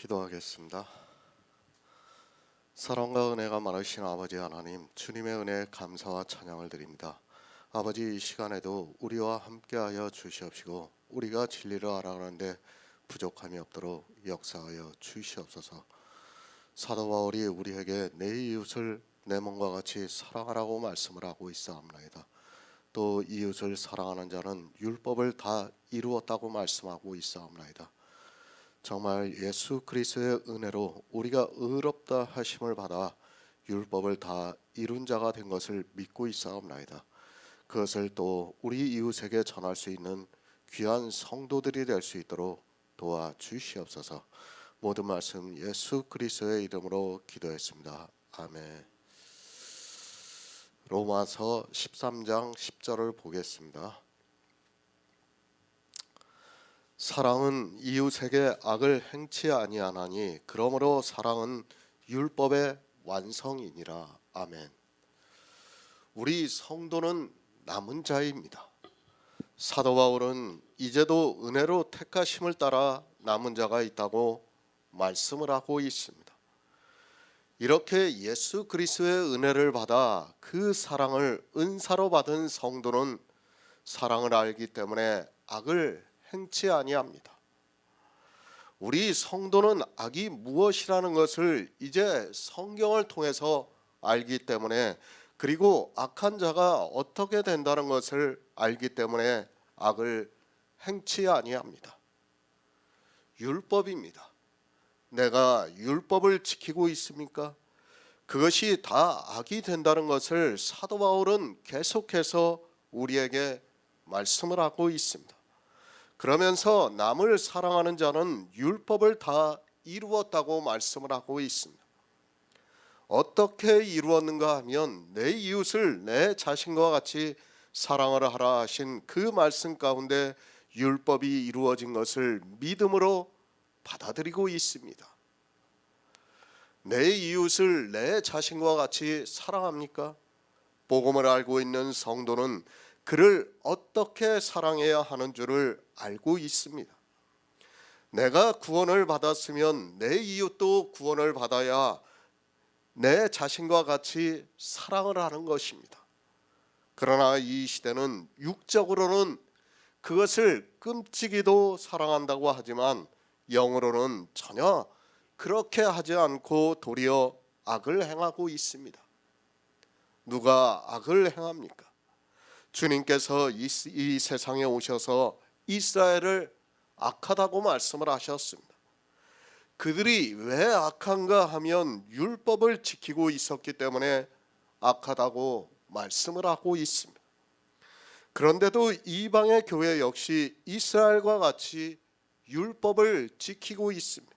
기도하겠습니다. 사랑과 은혜가 많으신 아버지 하나님, 주님의 은혜에 감사와 찬양을 드립니다. 아버지, 이 시간에도 우리와 함께하여 주시옵시고 우리가 진리를 알아가는데 부족함이 없도록 역사하여 주시옵소서. 사도 바울이 우리에게 내 이웃을 내 몸과 같이 사랑하라고 말씀을 하고 있사옵나이다. 또 이웃을 사랑하는 자는 율법을 다 이루었다고 말씀하고 있사옵나이다. 정말 예수 그리스도의 은혜로 우리가 의롭다 하심을 받아 율법을 다 이룬 자가 된 것을 믿고 있사옵나이다. 그것을 또 우리 이웃에게 전할 수 있는 귀한 성도들이 될 수 있도록 도와주시옵소서. 모든 말씀 예수 그리스도의 이름으로 기도했습니다. 아멘. 로마서 13장 10절을 보겠습니다. 사랑은 이웃에게 악을 행치 아니하나니 그러므로 사랑은 율법의 완성이니라. 아멘. 우리 성도는 남은 자입니다. 사도 바울은 이제도 은혜로 택하심을 따라 남은 자가 있다고 말씀을 하고 있습니다. 이렇게 예수 그리스도의 은혜를 받아 그 사랑을 은사로 받은 성도는 사랑을 알기 때문에 악을 행치 아니합니다. 우리 성도는 악이 무엇이라는 것을 이제 성경을 통해서 알기 때문에, 그리고 악한 자가 어떻게 된다는 것을 알기 때문에 악을 행치 아니합니다. 율법입니다. 내가 율법을 지키고 있습니까? 그것이 다 악이 된다는 것을 사도 바울은 계속해서 우리에게 말씀을 하고 있습니다. 그러면서 남을 사랑하는 자는 율법을 다 이루었다고 말씀을 하고 있습니다. 어떻게 이루었는가 하면 내 이웃을 내 자신과 같이 사랑하라 하라 하신 그 말씀 가운데 율법이 이루어진 것을 믿음으로 받아들이고 있습니다. 내 이웃을 내 자신과 같이 사랑합니까? 복음을 알고 있는 성도는 그를 어떻게 사랑해야 하는 줄을 알고 있습니다. 내가 구원을 받았으면 내 이웃도 구원을 받아야 내 자신과 같이 사랑을 하는 것입니다. 그러나 이 시대는 육적으로는 그것을 끔찍이도 사랑한다고 하지만 영으로는 전혀 그렇게 하지 않고 도리어 악을 행하고 있습니다. 누가 악을 행합니까? 주님께서 이 세상에 오셔서 이스라엘을 악하다고 말씀을 하셨습니다. 그들이 왜 악한가 하면 율법을 지키고 있었기 때문에 악하다고 말씀을 하고 있습니다. 그런데도 이방의 교회 역시 이스라엘과 같이 율법을 지키고 있습니다.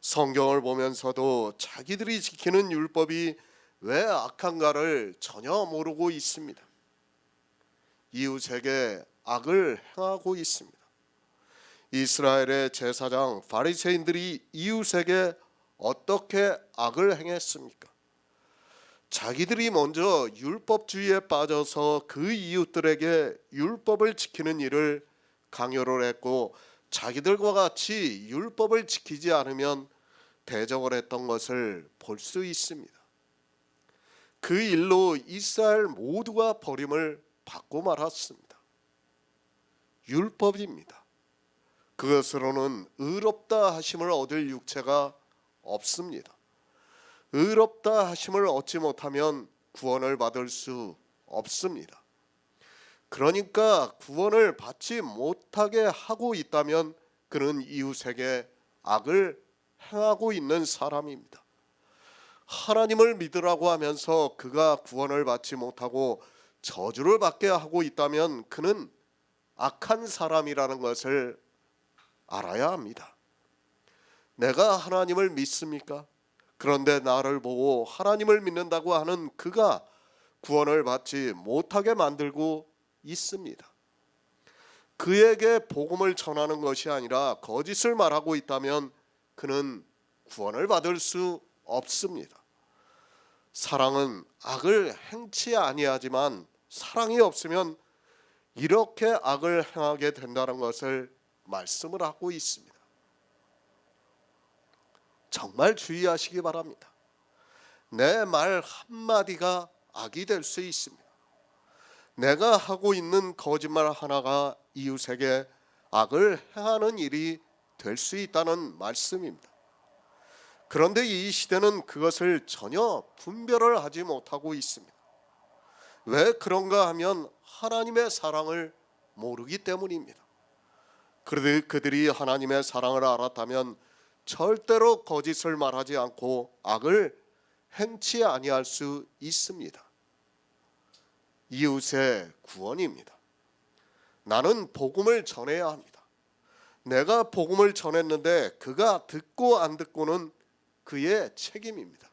성경을 보면서도 자기들이 지키는 율법이 왜 악한가를 전혀 모르고 있습니다. 이웃에게 악을 행하고 있습니다. 이스라엘의 제사장 바리새인들이 이웃에게 어떻게 악을 행했습니까? 자기들이 먼저 율법주의에 빠져서 그 이웃들에게 율법을 지키는 일을 강요를 했고, 자기들과 같이 율법을 지키지 않으면 대적을 했던 것을 볼 수 있습니다. 그 일로 이스라엘 모두가 버림을 받고 말았습니다. 율법입니다. 그것으로는 의롭다 하심을 얻을 육체가 없습니다. 의롭다 하심을 얻지 못하면 구원을 받을 수 없습니다. 그러니까 구원을 받지 못하게 하고 있다면 그는 이웃에게 악을 행하고 있는 사람입니다. 하나님을 믿으라고 하면서 그가 구원을 받지 못하고 저주를 받게 하고 있다면 그는 악한 사람이라는 것을 알아야 합니다. 내가 하나님을 믿습니까? 그런데 나를 보고 하나님을 믿는다고 하는 그가 구원을 받지 못하게 만들고 있습니다. 그에게 복음을 전하는 것이 아니라 거짓을 말하고 있다면 그는 구원을 받을 수 없습니다. 사랑은 악을 행치 아니하지만 사랑이 없으면 이렇게 악을 행하게 된다는 것을 말씀을 하고 있습니다. 정말 주의하시기 바랍니다. 내 말 한마디가 악이 될 수 있습니다. 내가 하고 있는 거짓말 하나가 이웃에게 악을 행하는 일이 될 수 있다는 말씀입니다. 그런데 이 시대는 그것을 전혀 분별을 하지 못하고 있습니다. 왜 그런가 하면 하나님의 사랑을 모르기 때문입니다. 그들이 하나님의 사랑을 알았다면 절대로 거짓을 말하지 않고 악을 행치 아니할 수 있습니다. 이웃의 구원입니다. 나는 복음을 전해야 합니다. 내가 복음을 전했는데 그가 듣고 안 듣고는 그의 책임입니다.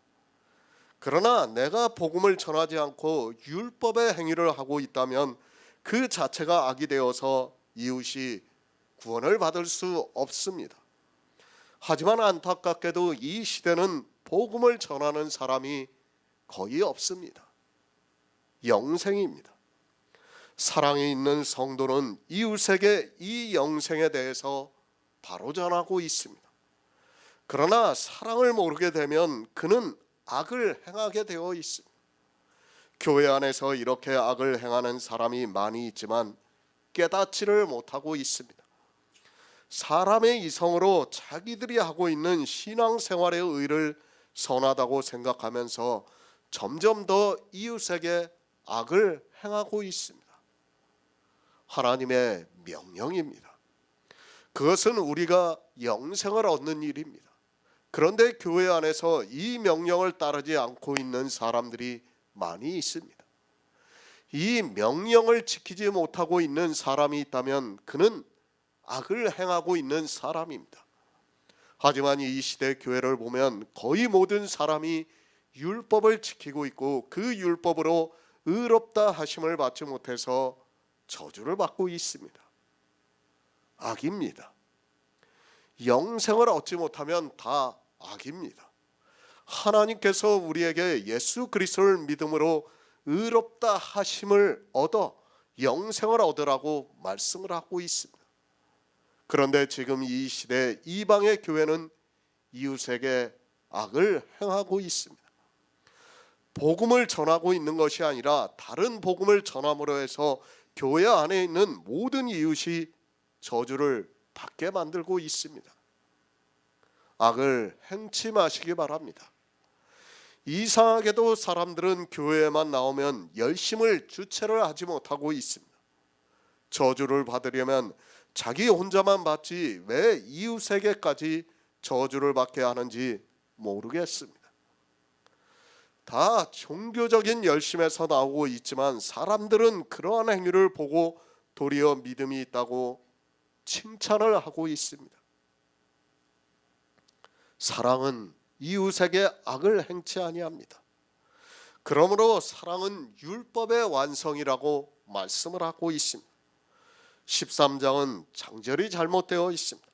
그러나 내가 복음을 전하지 않고 율법의 행위를 하고 있다면 그 자체가 악이 되어서 이웃이 구원을 받을 수 없습니다. 하지만 안타깝게도 이 시대는 복음을 전하는 사람이 거의 없습니다. 영생입니다. 사랑이 있는 성도는 이웃에게 이 영생에 대해서 바로 전하고 있습니다. 그러나 사랑을 모르게 되면 그는 악을 행하게 되어 있습니다. 교회 안에서 이렇게 악을 행하는 사람이 많이 있지만 깨닫지를 못하고 있습니다. 사람의 이성으로 자기들이 하고 있는 신앙생활의 의를 선하다고 생각하면서 점점 더 이웃에게 악을 행하고 있습니다. 하나님의 명령입니다. 그것은 우리가 영생을 얻는 일입니다. 그런데 교회 안에서 이 명령을 따르지 않고 있는 사람들이 많이 있습니다. 이 명령을 지키지 못하고 있는 사람이 있다면 그는 악을 행하고 있는 사람입니다. 하지만 이 시대 교회를 보면 거의 모든 사람이 율법을 지키고 있고 그 율법으로 의롭다 하심을 받지 못해서 저주를 받고 있습니다. 악입니다. 영생을 얻지 못하면 다 악입니다. 하나님께서 우리에게 예수 그리스도를 믿음으로 의롭다 하심을 얻어 영생을 얻으라고 말씀을 하고 있습니다. 그런데 지금 이 시대 이방의 교회는 이웃에게 악을 행하고 있습니다. 복음을 전하고 있는 것이 아니라 다른 복음을 전함으로 해서 교회 안에 있는 모든 이웃이 저주를 받게 만들고 있습니다. 악을 행치 마시기 바랍니다. 이상하게도 사람들은 교회에만 나오면 열심을 주체를 하지 못하고 있습니다. 저주를 받으려면 자기 혼자만 받지 왜 이웃에게까지 저주를 받게 하는지 모르겠습니다. 다 종교적인 열심에서 나오고 있지만 사람들은 그러한 행위를 보고 도리어 믿음이 있다고 칭찬을 하고 있습니다. 사랑은 이웃에게 악을 행치 아니합니다. 그러므로 사랑은 율법의 완성이라고 말씀을 하고 있습니다. 13장은 장절이 잘못되어 있습니다.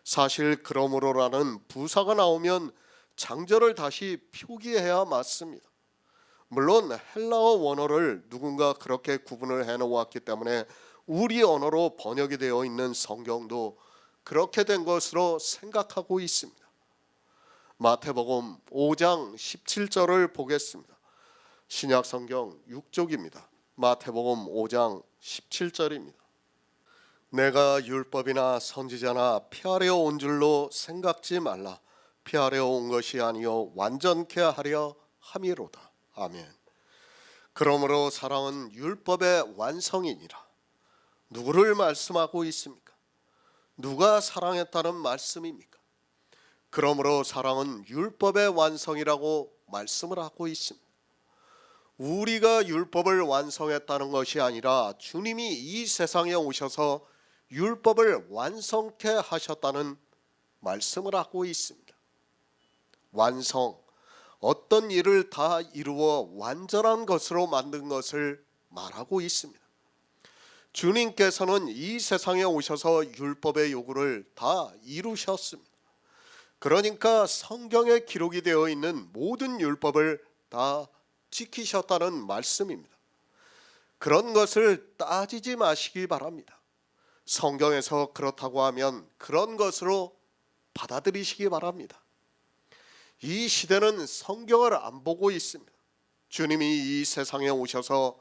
사실 그러므로라는 부사가 나오면 장절을 다시 표기해야 맞습니다. 물론 헬라어 원어를 누군가 그렇게 구분을 해놓았기 때문에 우리 언어로 번역이 되어 있는 성경도 그렇게 된 것으로 생각하고 있습니다. 마태복음 5장 17절을 보겠습니다. 신약 성경 6쪽입니다. 마태복음 5장 17절입니다. 내가 율법이나 선지자나 피하려 온 줄로 생각지 말라. 피하려 온 것이 아니요 완전케 하려 함이로다. 아멘. 그러므로 사랑은 율법의 완성이니라. 누구를 말씀하고 있습니까? 누가 사랑했다는 말씀입니까? 그러므로 사랑은 율법의 완성이라고 말씀을 하고 있습니다. 우리가 율법을 완성했다는 것이 아니라 주님이 이 세상에 오셔서 율법을 완성케 하셨다는 말씀을 하고 있습니다. 완성, 어떤 일을 다 이루어 완전한 것으로 만든 것을 말하고 있습니다. 주님께서는 이 세상에 오셔서 율법의 요구를 다 이루셨습니다. 그러니까 성경에 기록이 되어 있는 모든 율법을 다 지키셨다는 말씀입니다. 그런 것을 따지지 마시기 바랍니다. 성경에서 그렇다고 하면 그런 것으로 받아들이시기 바랍니다. 이 시대는 성경을 안 보고 있습니다. 주님이 이 세상에 오셔서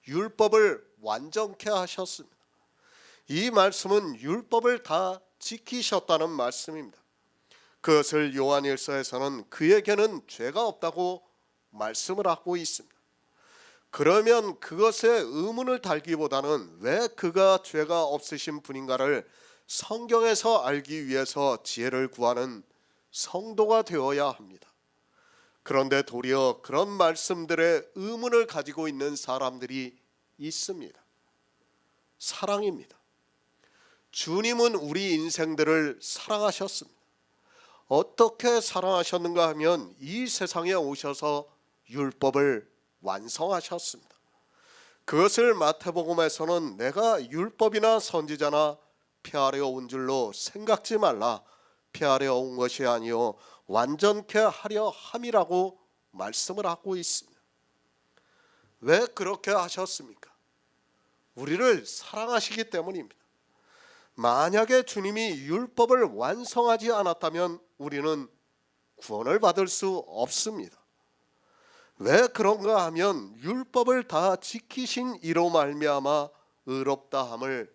율법을 완전케 하셨습니다. 이 말씀은 율법을 다 지키셨다는 말씀입니다. 그것을 요한일서에서는 그에게는 죄가 없다고 말씀을 하고 있습니다. 그러면 그것에 의문을 달기보다는 왜 그가 죄가 없으신 분인가를 성경에서 알기 위해서 지혜를 구하는 성도가 되어야 합니다. 그런데 도리어 그런 말씀들의 의문을 가지고 있는 사람들이 있습니다. 사랑입니다. 주님은 우리 인생들을 사랑하셨습니다. 어떻게 사랑하셨는가 하면 이 세상에 오셔서 율법을 완성하셨습니다. 그것을 마태복음에서는 내가 율법이나 선지자나 폐하려 온 줄로 생각지 말라. 폐하려 온 것이 아니요 완전케 하려 함이라고 말씀을 하고 있습니다. 왜 그렇게 하셨습니까? 우리를 사랑하시기 때문입니다. 만약에 주님이 율법을 완성하지 않았다면 우리는 구원을 받을 수 없습니다. 왜 그런가 하면 율법을 다 지키신 이로 말미암아 의롭다함을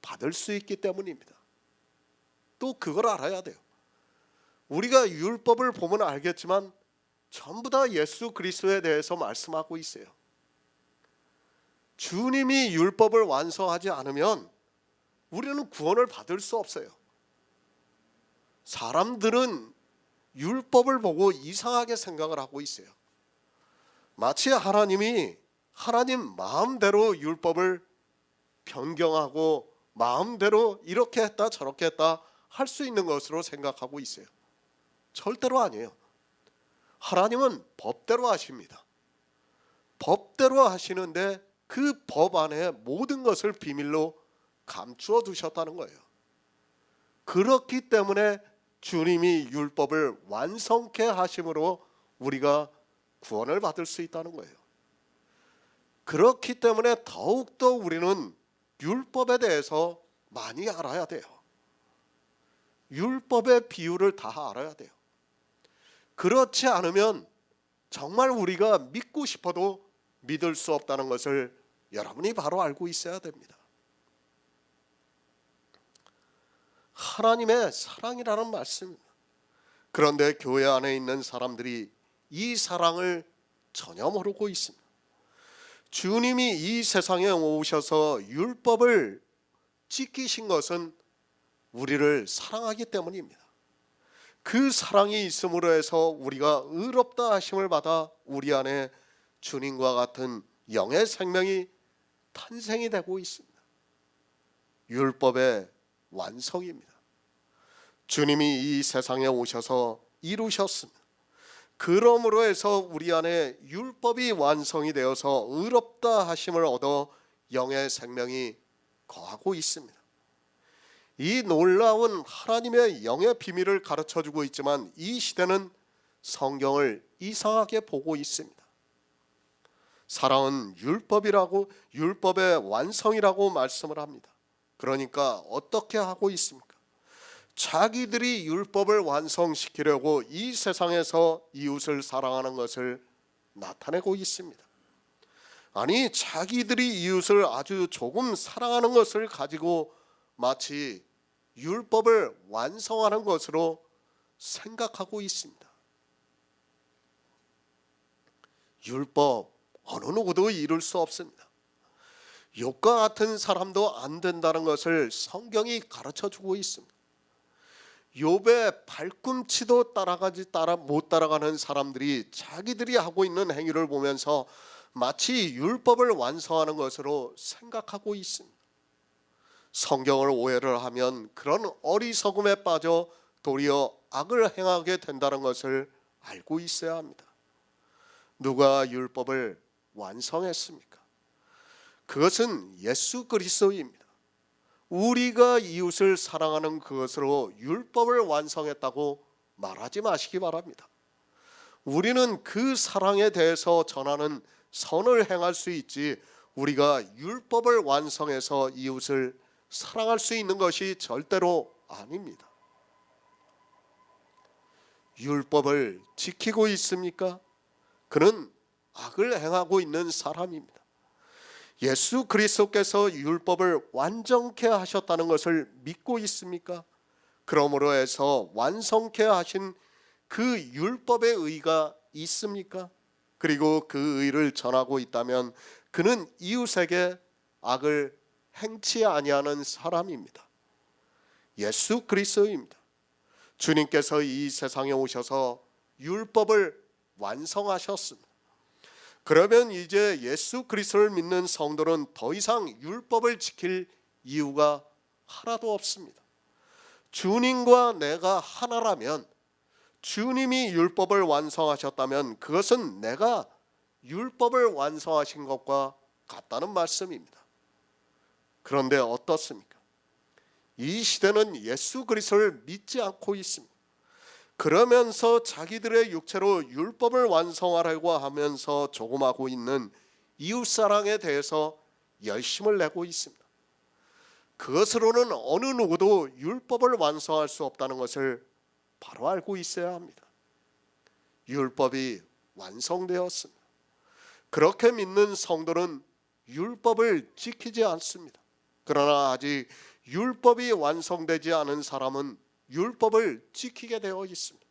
받을 수 있기 때문입니다. 또 그걸 알아야 돼요. 우리가 율법을 보면 알겠지만 전부 다 예수 그리스도에 대해서 말씀하고 있어요. 주님이 율법을 완성하지 않으면 우리는 구원을 받을 수 없어요. 사람들은 율법을 보고 이상하게 생각을 하고 있어요. 마치 하나님이 하나님 마음대로 율법을 변경하고 마음대로 이렇게 했다 저렇게 했다 할 수 있는 것으로 생각하고 있어요. 절대로 아니에요. 하나님은 법대로 하십니다. 법대로 하시는데 그 법 안에 모든 것을 비밀로 감추어 두셨다는 거예요. 그렇기 때문에 주님이 율법을 완성케 하심으로 우리가 구원을 받을 수 있다는 거예요. 그렇기 때문에 더욱더 우리는 율법에 대해서 많이 알아야 돼요. 율법의 비율을 다 알아야 돼요. 그렇지 않으면 정말 우리가 믿고 싶어도 믿을 수 없다는 것을 여러분이 바로 알고 있어야 됩니다. 하나님의 사랑이라는 말씀입니다. 그런데 교회 안에 있는 사람들이 이 사랑을 전혀 모르고 있습니다. 주님이 이 세상에 오셔서 율법을 지키신 것은 우리를 사랑하기 때문입니다. 그 사랑이 있음으로 해서 우리가 의롭다 하심을 받아 우리 안에 주님과 같은 영의 생명이 탄생이 되고 있습니다. 율법의 완성입니다. 주님이 이 세상에 오셔서 이루셨습니다. 그러므로 해서 우리 안에 율법이 완성이 되어서 의롭다 하심을 얻어 영의 생명이 거하고 있습니다. 이 놀라운 하나님의 영의 비밀을 가르쳐주고 있지만 이 시대는 성경을 이상하게 보고 있습니다. 사랑은 율법의 완성이라고 말씀을 합니다. 그러니까 어떻게 하고 있습니까? 자기들이 율법을 완성시키려고 이 세상에서 이웃을 사랑하는 것을 나타내고 있습니다. 아니, 자기들이 이웃을 아주 조금 사랑하는 것을 가지고 마치 율법을 완성하는 것으로 생각하고 있습니다. 율법 어느 누구도 이룰 수 없습니다. 욥과 같은 사람도 안 된다는 것을 성경이 가르쳐주고 있습니다. 욥의 발꿈치도 못 따라가는 사람들이 자기들이 하고 있는 행위를 보면서 마치 율법을 완성하는 것으로 생각하고 있습니다. 성경을 오해를 하면 그런 어리석음에 빠져 도리어 악을 행하게 된다는 것을 알고 있어야 합니다. 누가 율법을 완성했습니까? 그것은 예수 그리스도입니다. 우리가 이웃을 사랑하는 그것으로 율법을 완성했다고 말하지 마시기 바랍니다. 우리는 그 사랑에 대해서 전하는 선을 행할 수 있지 우리가 율법을 완성해서 이웃을 사랑할 수 있는 것이 절대로 아닙니다. 율법을 지키고 있습니까? 그는 악을 행하고 있는 사람입니다. 예수 그리스도께서 율법을 완전케 하셨다는 것을 믿고 있습니까? 그러므로 해서 완성케 하신 그 율법의 의가 있습니까? 그리고 그 의를 전하고 있다면 그는 이웃에게 악을 행치 아니하는 사람입니다. 예수 그리스도입니다. 주님께서 이 세상에 오셔서 율법을 완성하셨습니다. 그러면 이제 예수 그리스도를 믿는 성도는 더 이상 율법을 지킬 이유가 하나도 없습니다. 주님과 내가 하나라면, 주님이 율법을 완성하셨다면 그것은 내가 율법을 완성하신 것과 같다는 말씀입니다. 그런데 어떻습니까? 이 시대는 예수 그리스도를 믿지 않고 있습니다. 그러면서 자기들의 육체로 율법을 완성하려고 하면서 조금하고 있는 이웃사랑에 대해서 열심을 내고 있습니다. 그것으로는 어느 누구도 율법을 완성할 수 없다는 것을 바로 알고 있어야 합니다. 율법이 완성되었습니다. 그렇게 믿는 성도는 율법을 지키지 않습니다. 그러나 아직 율법이 완성되지 않은 사람은 율법을 지키게 되어 있습니다.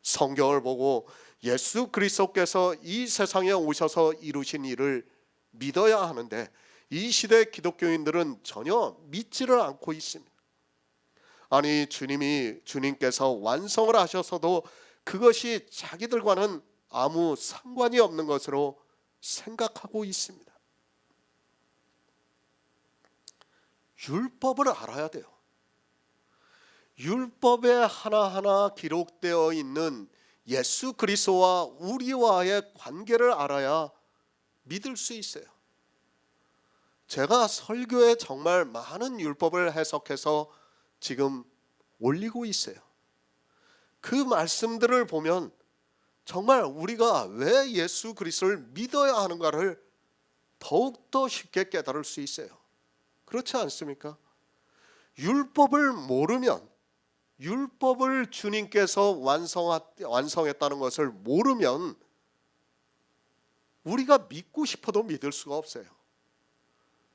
성경을 보고 예수 그리스도께서 이 세상에 오셔서 이루신 일을 믿어야 하는데 이 시대 기독교인들은 전혀 믿지를 않고 있습니다. 아니, 주님께서 완성을 하셔서도 그것이 자기들과는 아무 상관이 없는 것으로 생각하고 있습니다. 율법을 알아야 돼요. 율법에 하나하나 기록되어 있는 예수 그리스도와 우리와의 관계를 알아야 믿을 수 있어요. 제가 설교에 정말 많은 율법을 해석해서 지금 올리고 있어요. 그 말씀들을 보면 정말 우리가 왜 예수 그리스도를 믿어야 하는가를 더욱더 쉽게 깨달을 수 있어요. 그렇지 않습니까? 율법을 모르면, 율법을 주님께서 완성했다는 것을 모르면 우리가 믿고 싶어도 믿을 수가 없어요.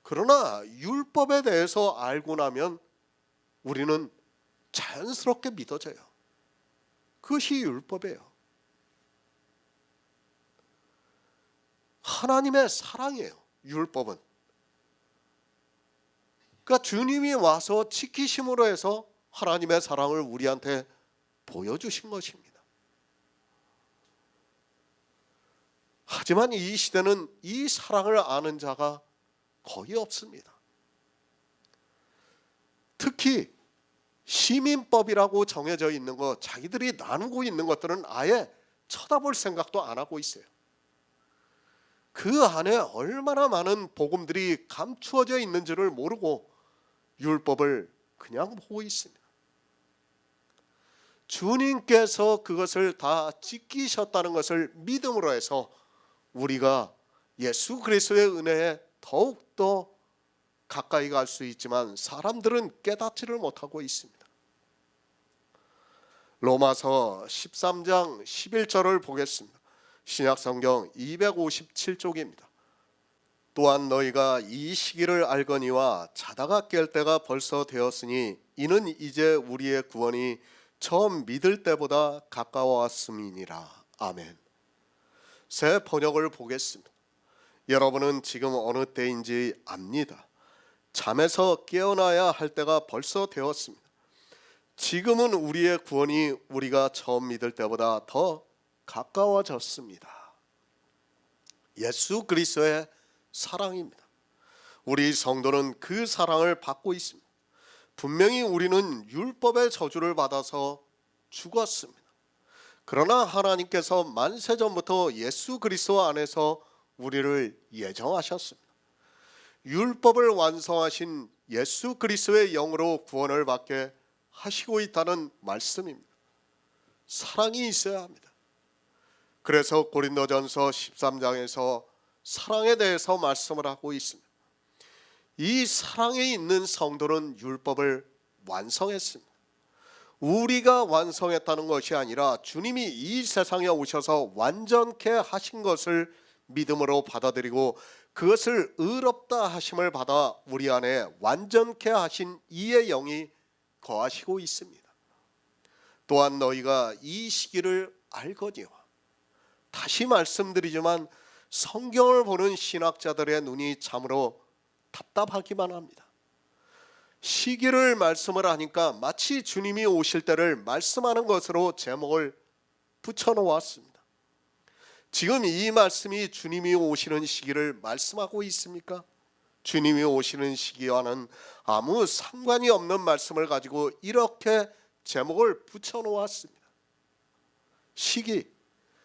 그러나 율법에 대해서 알고 나면 우리는 자연스럽게 믿어져요. 그것이 율법이에요. 하나님의 사랑이에요, 율법은. 그러니까 주님이 와서 지키심으로 해서 하나님의 사랑을 우리한테 보여주신 것입니다. 하지만 이 시대는 이 사랑을 아는 자가 거의 없습니다. 특히 시민법이라고 정해져 있는 것, 자기들이 나누고 있는 것들은 아예 쳐다볼 생각도 안 하고 있어요. 그 안에 얼마나 많은 복음들이 감추어져 있는지를 모르고 율법을 그냥 보고 있습니다. 주님께서 그것을 다 지키셨다는 것을 믿음으로 해서 우리가 예수 그리스도의 은혜에 더욱더 가까이 갈 수 있지만 사람들은 깨닫지를 못하고 있습니다. 로마서 13장 11절을 보겠습니다. 신약성경 257쪽입니다. 또한 너희가 이 시기를 알거니와 자다가 깰 때가 벌써 되었으니 이는 이제 우리의 구원이 처음 믿을 때보다 가까웠음이니라. 아멘. 새 번역을 보겠습니다. 여러분은 지금 어느 때인지 압니다. 잠에서 깨어나야 할 때가 벌써 되었습니다. 지금은 우리의 구원이 우리가 처음 믿을 때보다 더 가까워졌습니다. 예수 그리스도의 사랑입니다. 우리 성도는 그 사랑을 받고 있습니다. 분명히 우리는 율법의 저주를 받아서 죽었습니다. 그러나 하나님께서 만세전부터 예수 그리스도 안에서 우리를 예정하셨습니다. 율법을 완성하신 예수 그리스도의 영으로 구원을 받게 하시고 있다는 말씀입니다. 사랑이 있어야 합니다. 그래서 고린도전서 13장에서 사랑에 대해서 말씀을 하고 있습니다. 이 사랑에 있는 성도는 율법을 완성했습니다. 우리가 완성했다는 것이 아니라 주님이 이 세상에 오셔서 완전케 하신 것을 믿음으로 받아들이고 그것을 의롭다 하심을 받아 우리 안에 완전케 하신 이의 영이 거하시고 있습니다. 또한 너희가 이 시기를 알거니와. 다시 말씀드리지만 성경을 보는 신학자들의 눈이 참으로 답답하기만 합니다. 시기를 말씀을 하니까 마치 주님이 오실 때를 말씀하는 것으로 제목을 붙여놓았습니다. 지금 이 말씀이 주님이 오시는 시기를 말씀하고 있습니까? 주님이 오시는 시기와는 아무 상관이 없는 말씀을 가지고 이렇게 제목을 붙여놓았습니다. 시기,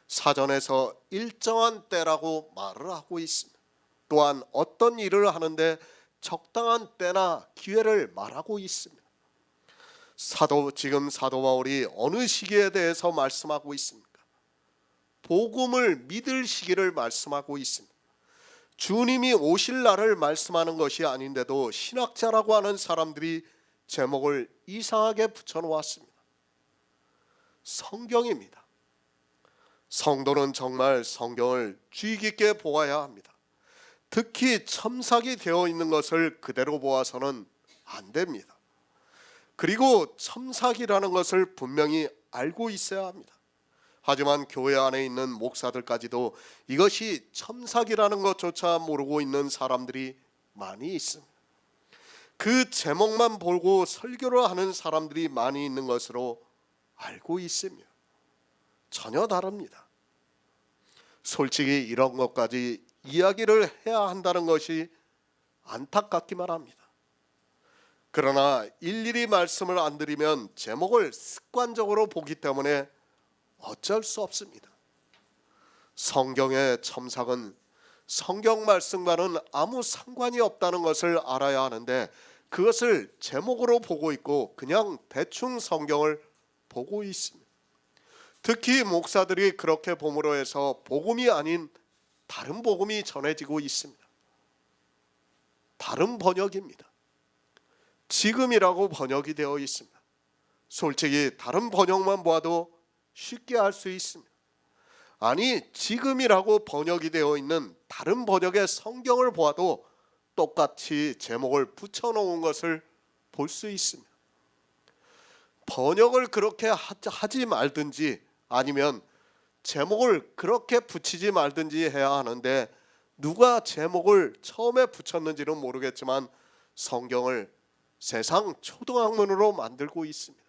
사전에서 일정한 때라고 말을 하고 있습니다. 또한 어떤 일을 하는데 적당한 때나 기회를 말하고 있습니다. 지금 사도 바울이 어느 시기에 대해서 말씀하고 있습니까? 복음을 믿을 시기를 말씀하고 있습니다. 주님이 오실 날을 말씀하는 것이 아닌데도 신학자라고 하는 사람들이 제목을 이상하게 붙여놓았습니다. 성경입니다. 성도는 정말 성경을 주의 깊게 보아야 합니다. 특히 첨삭이 되어 있는 것을 그대로 보아서는 안 됩니다. 그리고 첨삭이라는 것을 분명히 알고 있어야 합니다. 하지만 교회 안에 있는 목사들까지도 이것이 첨삭이라는 것조차 모르고 있는 사람들이 많이 있습니다. 그 제목만 보고 설교를 하는 사람들이 많이 있는 것으로 알고 있으며 전혀 다릅니다. 솔직히 이런 것까지 이야기를 해야 한다는 것이 안타깝기만 합니다. 그러나 일일이 말씀을 안 드리면 제목을 습관적으로 보기 때문에 어쩔 수 없습니다. 성경의 첨삭은 성경 말씀과는 아무 상관이 없다는 것을 알아야 하는데 그것을 제목으로 보고 있고 그냥 대충 성경을 보고 있습니다. 특히 목사들이 그렇게 봄으로 해서 복음이 아닌 다른 복음이 전해지고 있습니다. 다른 번역입니다. 지금이라고 번역이 되어 있습니다. 솔직히 다른 번역만 보아도 쉽게 알 수 있습니다. 아니, 지금이라고 번역이 되어 있는 다른 번역의 성경을 보아도 똑같이 제목을 붙여놓은 것을 볼 수 있습니다. 번역을 그렇게 하지 말든지 아니면 제목을 그렇게 붙이지 말든지 해야 하는데 누가 제목을 처음에 붙였는지는 모르겠지만 성경을 세상 초등학문으로 만들고 있습니다.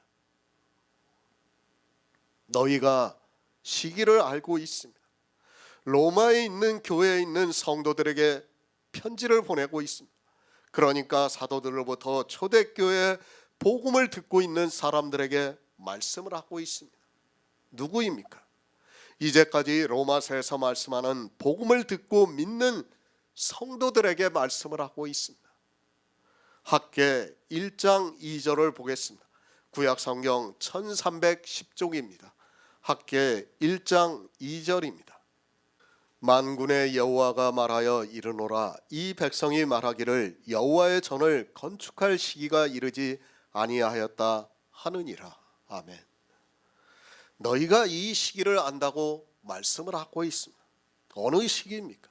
너희가 시기를 알고 있습니다. 로마에 있는 교회에 있는 성도들에게 편지를 보내고 있습니다. 그러니까 사도들로부터 초대교회 복음을 듣고 있는 사람들에게 말씀을 하고 있습니다. 누구입니까? 이제까지 로마서에서 말씀하는 복음을 듣고 믿는 성도들에게 말씀을 하고 있습니다. 학계 1장 2절을 보겠습니다. 구약성경 1310쪽입니다. 학계 1장 2절입니다. 만군의 여호와가 말하여 이르노라. 이 백성이 말하기를 여호와의 전을 건축할 시기가 이르지 아니하였다 하느니라. 아멘. 너희가 이 시기를 안다고 말씀을 하고 있습니다. 어느 시기입니까?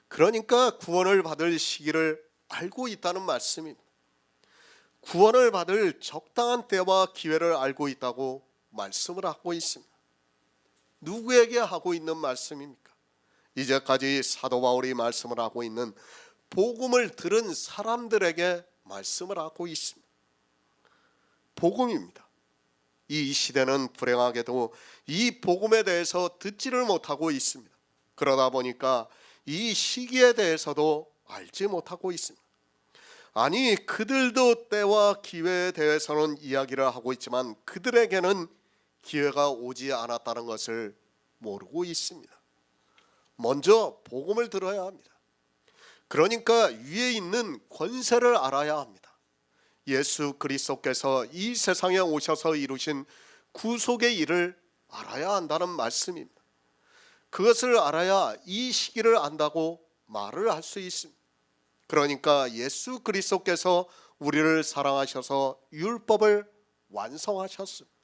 그러니까 구원을 받을 시기를 알고 있다는 말씀입니다. 구원을 받을 적당한 때와 기회를 알고 있다고 말씀을 하고 있습니다. 누구에게 하고 있는 말씀입니까? 이제까지 사도 바울이 말씀을 하고 있는 복음을 들은 사람들에게 말씀을 하고 있습니다. 복음입니다. 이 시대는 불행하게도 이 복음에 대해서 듣지를 못하고 있습니다. 그러다 보니까 이 시기에 대해서도 알지 못하고 있습니다. 아니, 그들도 때와 기회에 대해서는 이야기를 하고 있지만 그들에게는 기회가 오지 않았다는 것을 모르고 있습니다. 먼저 복음을 들어야 합니다. 그러니까 위에 있는 권세를 알아야 합니다. 예수 그리스도께서 이 세상에 오셔서 이루신 구속의 일을 알아야 한다는 말씀입니다. 그것을 알아야 이 시기를 안다고 말을 할 수 있습니다. 그러니까 예수 그리스도께서 우리를 사랑하셔서 율법을 완성하셨습니다.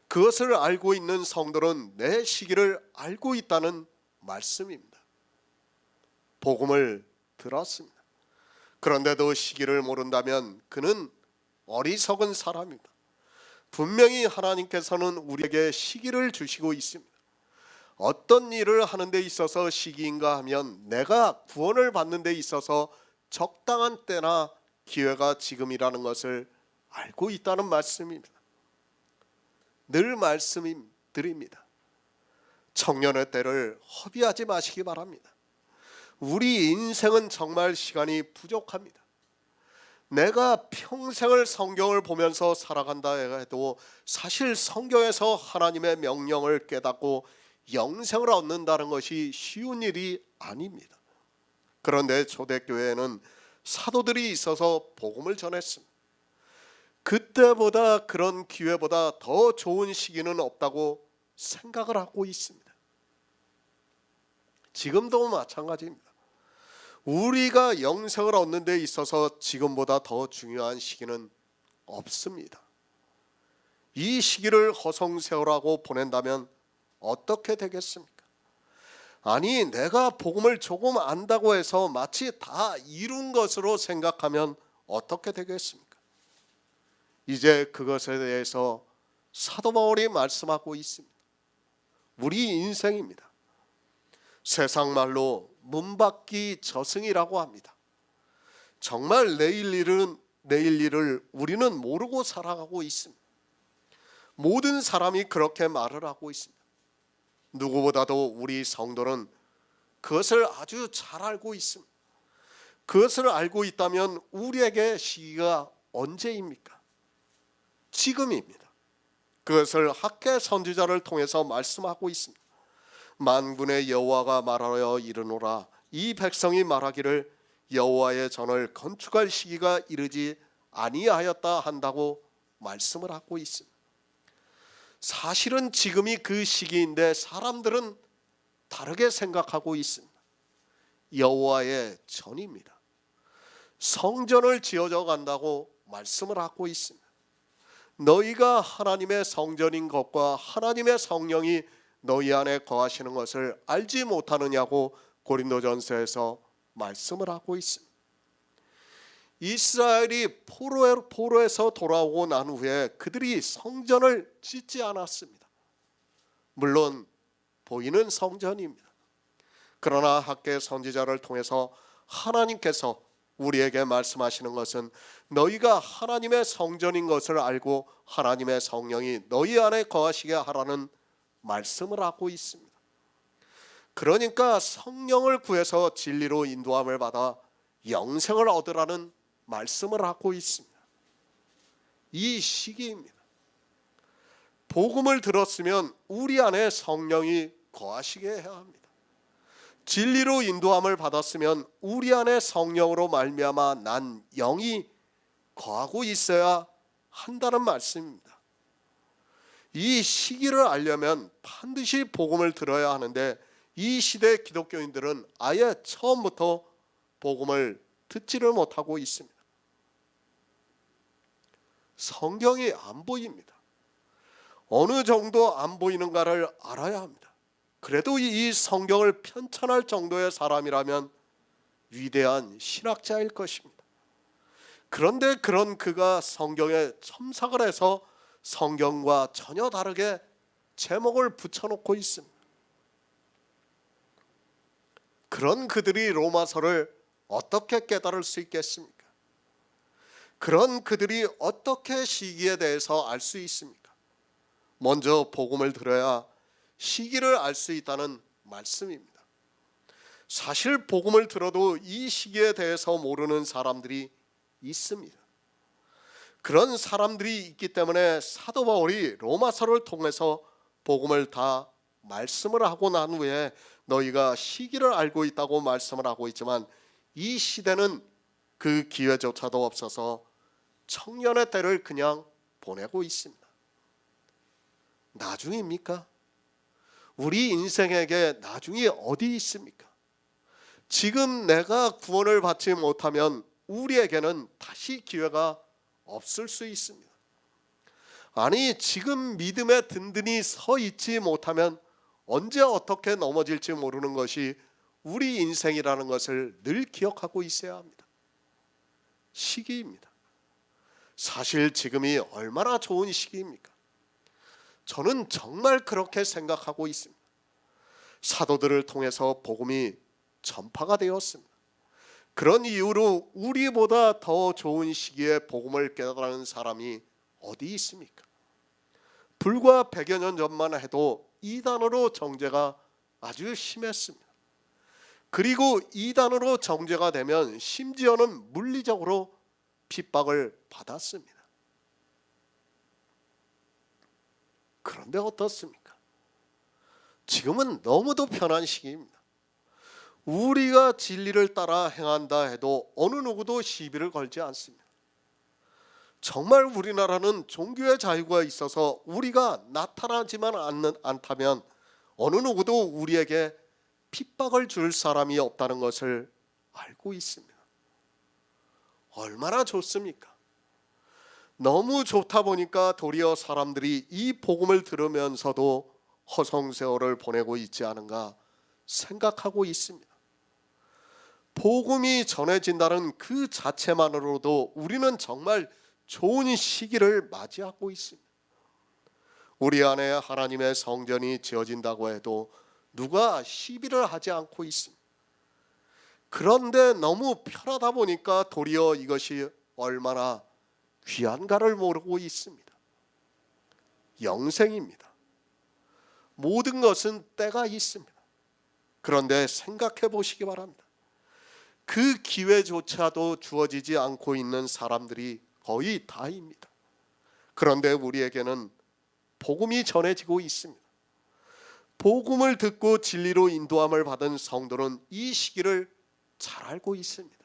그것을 알고 있는 성도는 내 시기를 알고 있다는 말씀입니다. 복음을 들었습니다. 그런데도 시기를 모른다면 그는 어리석은 사람입니다. 분명히 하나님께서는 우리에게 시기를 주시고 있습니다. 어떤 일을 하는 데 있어서 시기인가 하면 내가 구원을 받는 데 있어서 적당한 때나 기회가 지금이라는 것을 알고 있다는 말씀입니다. 늘 말씀드립니다. 청년의 때를 허비하지 마시기 바랍니다. 우리 인생은 정말 시간이 부족합니다. 내가 평생을 성경을 보면서 살아간다 해도 사실 성경에서 하나님의 명령을 깨닫고 영생을 얻는다는 것이 쉬운 일이 아닙니다. 그런데 초대교회에는 사도들이 있어서 복음을 전했습니다. 그때보다 그런 기회보다 더 좋은 시기는 없다고 생각을 하고 있습니다. 지금도 마찬가지입니다. 우리가 영생을 얻는 데 있어서 지금보다 더 중요한 시기는 없습니다. 이 시기를 허송세월하고 보낸다면 어떻게 되겠습니까? 아니, 내가 복음을 조금 안다고 해서 마치 다 이룬 것으로 생각하면 어떻게 되겠습니까? 이제 그것에 대해서 사도 바울이 말씀하고 있습니다. 우리 인생입니다. 세상 말로 문밖이 저승이라고 합니다. 정말 내일 일을 우리는 모르고 살아가고 있습니다. 모든 사람이 그렇게 말을 하고 있습니다. 누구보다도 우리 성도는 그것을 아주 잘 알고 있습니다. 그것을 알고 있다면 우리에게 시기가 언제입니까? 지금입니다. 그것을 학개 선지자를 통해서 말씀하고 있습니다. 만군의 여호와가 말하여 이르노라, 이 백성이 말하기를 여호와의 전을 건축할 시기가 이르지 아니하였다 한다고 말씀을 하고 있습니다. 사실은 지금이 그 시기인데 사람들은 다르게 생각하고 있습니다. 여호와의 전입니다. 성전을 지어져 간다고 말씀을 하고 있습니다. 너희가 하나님의 성전인 것과 하나님의 성령이 너희 안에 거하시는 것을 알지 못하느냐고 고린도전서에서 말씀을 하고 있습니다. 이스라엘이 포로에서 돌아오고 난 후에 그들이 성전을 짓지 않았습니다. 물론 보이는 성전입니다. 그러나 학개 선지자를 통해서 하나님께서 우리에게 말씀하시는 것은 너희가 하나님의 성전인 것을 알고 하나님의 성령이 너희 안에 거하시게 하라는 말씀을 하고 있습니다. 그러니까 성령을 구해서 진리로 인도함을 받아 영생을 얻으라는 말씀을 하고 있습니다. 이 시기입니다. 복음을 들었으면 우리 안에 성령이 거하시게 해야 합니다. 진리로 인도함을 받았으면 우리 안에 성령으로 말미암아 난 영이 거하고 있어야 한다는 말씀입니다. 이 시기를 알려면 반드시 복음을 들어야 하는데 이 시대 기독교인들은 아예 처음부터 복음을 듣지를 못하고 있습니다. 성경이 안 보입니다. 어느 정도 안 보이는가를 알아야 합니다. 그래도 이 성경을 편찬할 정도의 사람이라면 위대한 신학자일 것입니다. 그런데 그런 그가 성경에 첨삭을 해서 성경과 전혀 다르게 제목을 붙여놓고 있습니다. 그런 그들이 로마서를 어떻게 깨달을 수 있겠습니까? 그런 그들이 어떻게 시기에 대해서 알 수 있습니까? 먼저 복음을 들어야 시기를 알 수 있다는 말씀입니다. 사실 복음을 들어도 이 시기에 대해서 모르는 사람들이 있습니다. 그런 사람들이 있기 때문에 사도 바울이 로마서를 통해서 복음을 다 말씀을 하고 난 후에 너희가 시기를 알고 있다고 말씀을 하고 있지만 이 시대는 그 기회조차도 없어서 청년의 때를 그냥 보내고 있습니다. 나중입니까? 우리 인생에게 나중이 어디 있습니까? 지금 내가 구원을 받지 못하면 우리에게는 다시 기회가 없을 수 있습니다. 아니, 지금 믿음에 든든히 서 있지 못하면 언제 어떻게 넘어질지 모르는 것이 우리 인생이라는 것을 늘 기억하고 있어야 합니다. 시기입니다. 사실 지금이 얼마나 좋은 시기입니까? 저는 정말 그렇게 생각하고 있습니다. 사도들을 통해서 복음이 전파가 되었습니다. 그런 이유로 우리보다 더 좋은 시기에 복음을 깨달은 사람이 어디 있습니까? 불과 100여 년 전만 해도 이단으로 정죄가 아주 심했습니다. 그리고 이단으로 정죄가 되면 심지어는 물리적으로 핍박을 받았습니다. 그런데 어떻습니까? 지금은 너무도 편한 시기입니다. 우리가 진리를 따라 행한다 해도 어느 누구도 시비를 걸지 않습니다. 정말 우리나라는 종교의 자유가 있어서 우리가 나타나지만 않다면 어느 누구도 우리에게 핍박을 줄 사람이 없다는 것을 알고 있습니다. 얼마나 좋습니까? 너무 좋다 보니까 도리어 사람들이 이 복음을 들으면서도 허송세월을 보내고 있지 않은가 생각하고 있습니다. 복음이 전해진다는 그 자체만으로도 우리는 정말 좋은 시기를 맞이하고 있습니다. 우리 안에 하나님의 성전이 지어진다고 해도 누가 시비를 하지 않고 있습니다. 그런데 너무 편하다 보니까 도리어 이것이 얼마나 귀한가를 모르고 있습니다. 영생입니다. 모든 것은 때가 있습니다. 그런데 생각해 보시기 바랍니다. 그 기회조차도 주어지지 않고 있는 사람들이 거의 다입니다. 그런데 우리에게는 복음이 전해지고 있습니다. 복음을 듣고 진리로 인도함을 받은 성도는 이 시기를 잘 알고 있습니다.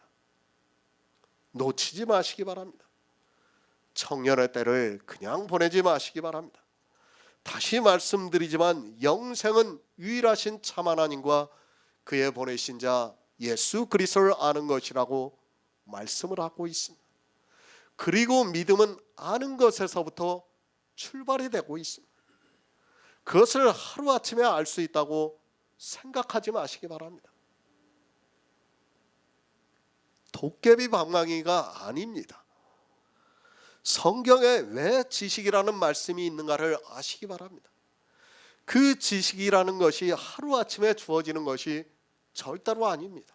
놓치지 마시기 바랍니다. 청년의 때를 그냥 보내지 마시기 바랍니다. 다시 말씀드리지만 영생은 유일하신 참 하나님과 그의 보내신 자 예수 그리스도를 아는 것이라고 말씀을 하고 있습니다. 그리고 믿음은 아는 것에서부터 출발이 되고 있습니다. 그것을 하루아침에 알 수 있다고 생각하지 마시기 바랍니다. 도깨비 방망이가 아닙니다. 성경에 왜 지식이라는 말씀이 있는가를 아시기 바랍니다. 그 지식이라는 것이 하루아침에 주어지는 것이 절대로 아닙니다.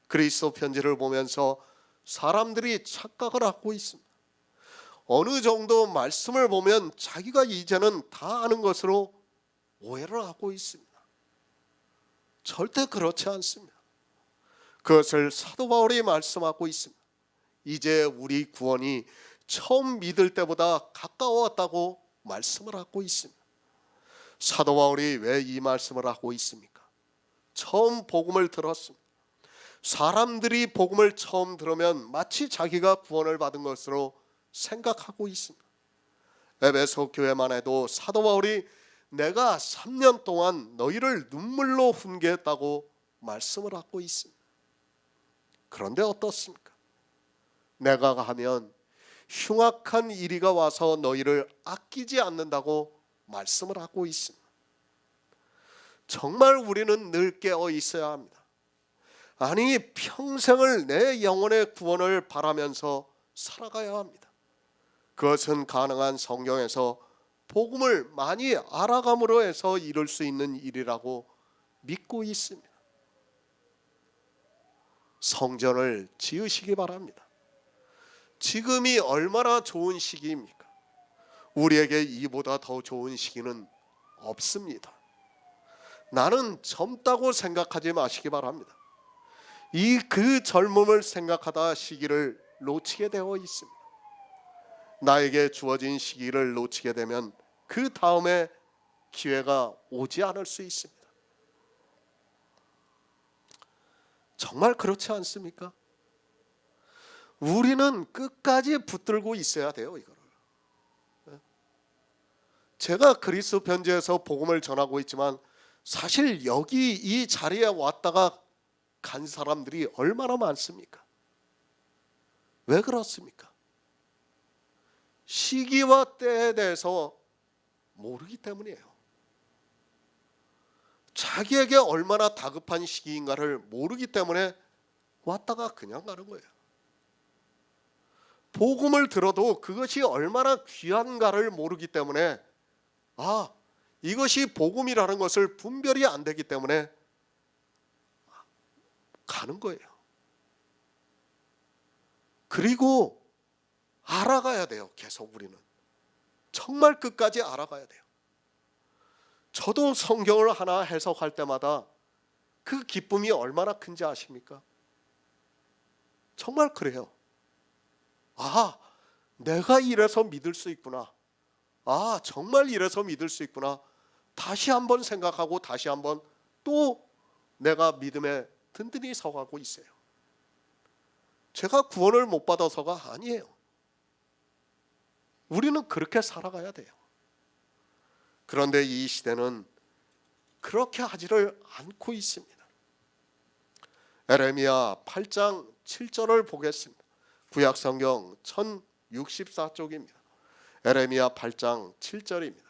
그리스도 편지를 보면서 사람들이 착각을 하고 있습니다. 어느 정도 말씀을 보면 자기가 이제는 다 아는 것으로 오해를 하고 있습니다. 절대 그렇지 않습니다. 그것을 사도 바울이 말씀하고 있습니다. 이제 우리 구원이 처음 믿을 때보다 가까웠다고 말씀을 하고 있습니다. 사도 바울이 왜 이 말씀을 하고 있습니까? 처음 복음을 들었습니다. 사람들이 복음을 처음 들으면 마치 자기가 구원을 받은 것으로 생각하고 있습니다. 에베소 교회만 해도 사도 바울이 내가 3년 동안 너희를 눈물로 훈계했다고 말씀을 하고 있습니다. 그런데 어떻습니까? 내가 가면 흉악한 이리가 와서 너희를 아끼지 않는다고 말씀을 하고 있습니다. 정말 우리는 늘 깨어 있어야 합니다. 아니, 평생을 내 영혼의 구원을 바라면서 살아가야 합니다. 그것은 가능한 성경에서 복음을 많이 알아감으로 해서 이룰 수 있는 일이라고 믿고 있습니다. 성전을 지으시기 바랍니다. 지금이 얼마나 좋은 시기입니까? 우리에게 이보다 더 좋은 시기는 없습니다. 나는 젊다고 생각하지 마시기 바랍니다. 그 젊음을 생각하다 시기를 놓치게 되어 있습니다. 나에게 주어진 시기를 놓치게 되면 그 다음에 기회가 오지 않을 수 있습니다. 정말 그렇지 않습니까? 우리는 끝까지 붙들고 있어야 돼요. 이거를. 제가 그리스도 편지에서 복음을 전하고 있지만 사실 여기 이 자리에 왔다가 간 사람들이 얼마나 많습니까? 왜 그렇습니까? 시기와 때에 대해서 모르기 때문이에요. 자기에게 얼마나 다급한 시기인가를 모르기 때문에 왔다가 그냥 가는 거예요. 복음을 들어도 그것이 얼마나 귀한가를 모르기 때문에 이것이 복음이라는 것을 분별이 안 되기 때문에 가는 거예요. 그리고 알아가야 돼요. 계속 우리는 정말 끝까지 알아가야 돼요. 저도 성경을 하나 해석할 때마다 그 기쁨이 얼마나 큰지 아십니까? 정말 그래요. 내가 이래서 믿을 수 있구나. 정말 이래서 믿을 수 있구나. 다시 한번 생각하고 다시 한번 또 내가 믿음에 든든히 서가고 있어요. 제가 구원을 못 받아서가 아니에요. 우리는 그렇게 살아가야 돼요. 그런데 이 시대는 그렇게 하지를 않고 있습니다. 에레미야 8장 7절을 보겠습니다. 구약성경 1064쪽입니다. 에레미야 8장 7절입니다.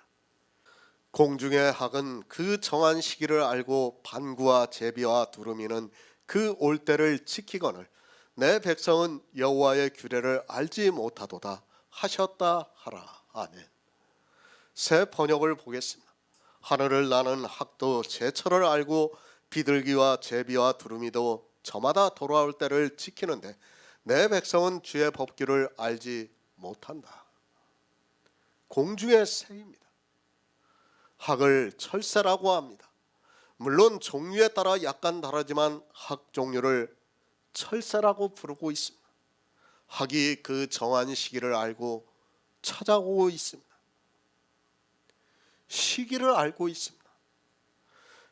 공중의 학은 그 정한 시기를 알고 반구와 제비와 두루미는 그 올 때를 지키거늘 내 백성은 여호와의 규례를 알지 못하도다 하셨다 하라. 아멘. 새 번역을 보겠습니다. 하늘을 나는 학도 제철을 알고 비둘기와 제비와 두루미도 저마다 돌아올 때를 지키는데 내 백성은 주의 법규를 알지 못한다. 공중의 새입니다. 학을 철새라고 합니다. 물론 종류에 따라 약간 다르지만 학 종류를 철새라고 부르고 있습니다. 학이 그 정한 시기를 알고 찾아오고 있습니다. 시기를 알고 있습니다.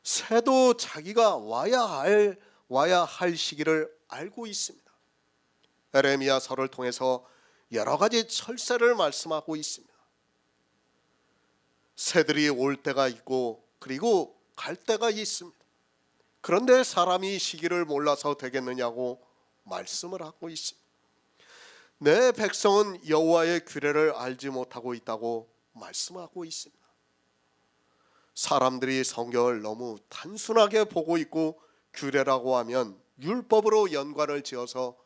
새도 자기가 와야 할 시기를 알고 있습니다. 에레미야서를 통해서 여러 가지 철새를 말씀하고 있습니다. 새들이 올 때가 있고 그리고 갈 때가 있습니다. 그런데 사람이 시기를 몰라서 되겠느냐고 말씀을 하고 있습니다. 내 백성은 여호와의 규례를 알지 못하고 있다고 말씀하고 있습니다. 사람들이 성경을 너무 단순하게 보고 있고 규례라고 하면 율법으로 연관을 지어서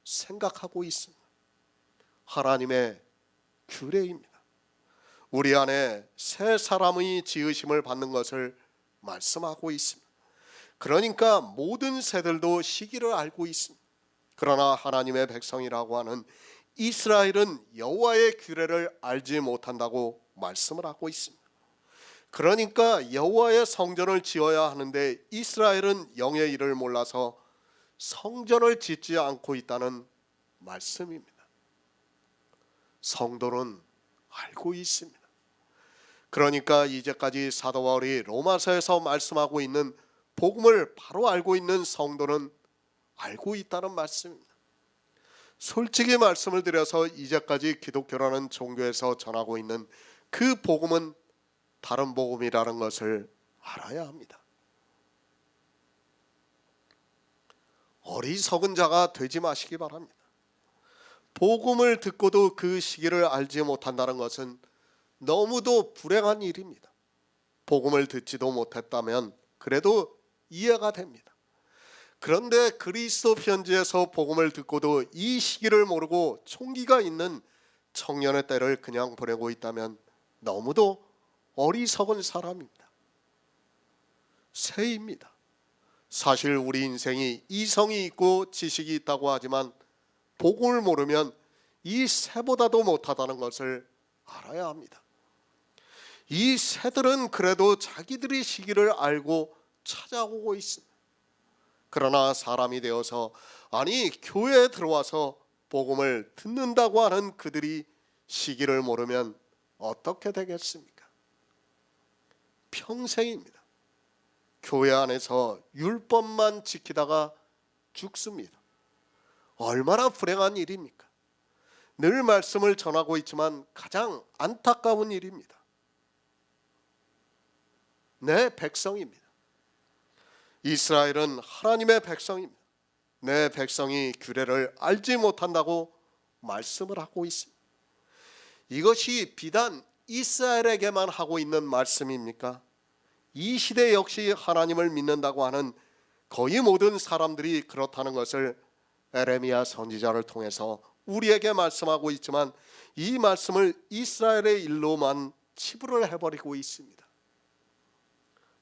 생각하고 있습니다. 하나님의 규례입니다. 우리 안에 새 사람의 지으심을 받는 것을 말씀하고 있습니다. 그러니까 모든 새들도 시기를 알고 있습니다. 그러나 하나님의 백성이라고 하는 이스라엘은 여호와의 규례를 알지 못한다고 말씀을 하고 있습니다. 그러니까 여호와의 성전을 지어야 하는데 이스라엘은 영의 일을 몰라서 성전을 짓지 않고 있다는 말씀입니다. 성도는 알고 있습니다. 그러니까 이제까지 사도 바울이 로마서에서 말씀하고 있는 복음을 바로 알고 있는 성도는 알고 있다는 말씀입니다. 솔직히 말씀을 드려서 이제까지 기독교라는 종교에서 전하고 있는 그 복음은 다른 복음이라는 것을 알아야 합니다. 어리석은 자가 되지 마시기 바랍니다. 복음을 듣고도 그 시기를 알지 못한다는 것은 너무도 불행한 일입니다. 복음을 듣지도 못했다면 그래도 이해가 됩니다. 그런데 그리스도 편지에서 복음을 듣고도 이 시기를 모르고 총기가 있는 청년의 때를 그냥 보내고 있다면 너무도 어리석은 사람입니다. 새입니다. 사실 우리 인생이 이성이 있고 지식이 있다고 하지만 복음을 모르면 이 새보다도 못하다는 것을 알아야 합니다. 이 새들은 그래도 자기들이 시기를 알고 찾아오고 있습니다. 그러나 사람이 되어서 교회에 들어와서 복음을 듣는다고 하는 그들이 시기를 모르면 어떻게 되겠습니까? 평생입니다. 교회 안에서 율법만 지키다가 죽습니다. 얼마나 불행한 일입니까? 늘 말씀을 전하고 있지만 가장 안타까운 일입니다. 내 백성입니다. 이스라엘은 하나님의 백성입니다. 내 백성이 규례를 알지 못한다고 말씀을 하고 있습니다. 이것이 비단 이스라엘에게만 하고 있는 말씀입니까? 이 시대 역시 하나님을 믿는다고 하는 거의 모든 사람들이 그렇다는 것을 에레미야 선지자를 통해서 우리에게 말씀하고 있지만, 이 말씀을 이스라엘의 일로만 치부를 해버리고 있습니다.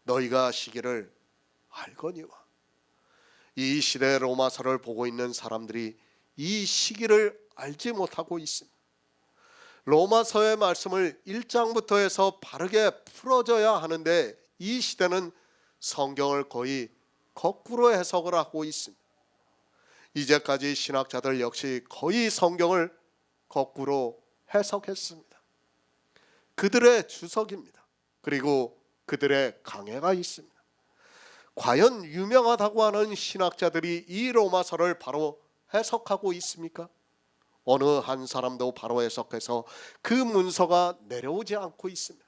너희가 시기를 알거니와. 이 시대 로마서를 보고 있는 사람들이 이 시기를 알지 못하고 있습니다. 로마서의 말씀을 1장부터 해서 바르게 풀어져야 하는데, 이 시대는 성경을 거의 거꾸로 해석을 하고 있습니다. 이제까지 신학자들 역시 거의 성경을 거꾸로 해석했습니다. 그들의 주석입니다. 그리고 그들의 강해가 있습니다. 과연 유명하다고 하는 신학자들이 이 로마서를 바로 해석하고 있습니까? 어느 한 사람도 바로 해석해서 그 문서가 내려오지 않고 있습니다.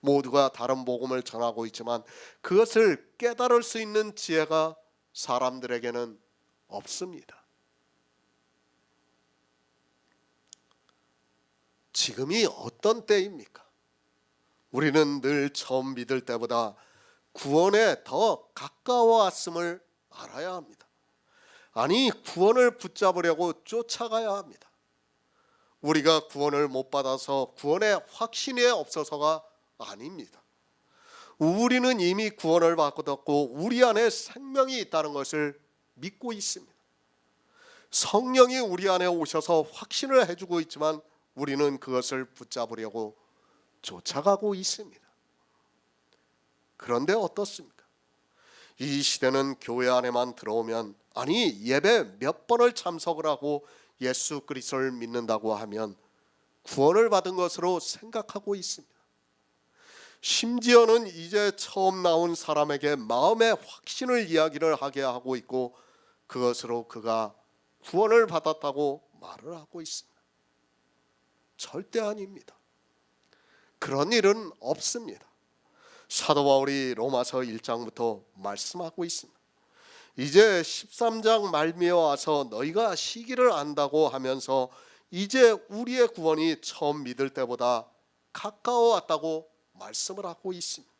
모두가 다른 복음을 전하고 있지만 그것을 깨달을 수 있는 지혜가 사람들에게는 없습니다. 지금이 어떤 때입니까? 우리는 늘 처음 믿을 때보다 구원에 더 가까워왔음을 알아야 합니다. 아니, 구원을 붙잡으려고 쫓아가야 합니다. 우리가 구원을 못 받아서 구원의 확신이 없어서가 아닙니다. 우리는 이미 구원을 받았고 우리 안에 생명이 있다는 것을 믿고 있습니다. 성령이 우리 안에 오셔서 확신을 해주고 있지만 우리는 그것을 붙잡으려고 쫓아가고 있습니다. 그런데 어떻습니까? 이 시대는 교회 안에만 들어오면, 아니 예배 몇 번을 참석을 하고 예수 그리스도를 믿는다고 하면 구원을 받은 것으로 생각하고 있습니다. 심지어는 이제 처음 나온 사람에게 마음의 확신을 이야기를 하게 하고 있고 그것으로 그가 구원을 받았다고 말을 하고 있습니다. 절대 아닙니다. 그런 일은 없습니다. 사도 바울이 로마서 1장부터 말씀하고 있습니다. 이제 13장 말미에 와서 너희가 시기를 안다고 하면서 이제 우리의 구원이 처음 믿을 때보다 가까워 왔다고 말씀을 하고 있습니다.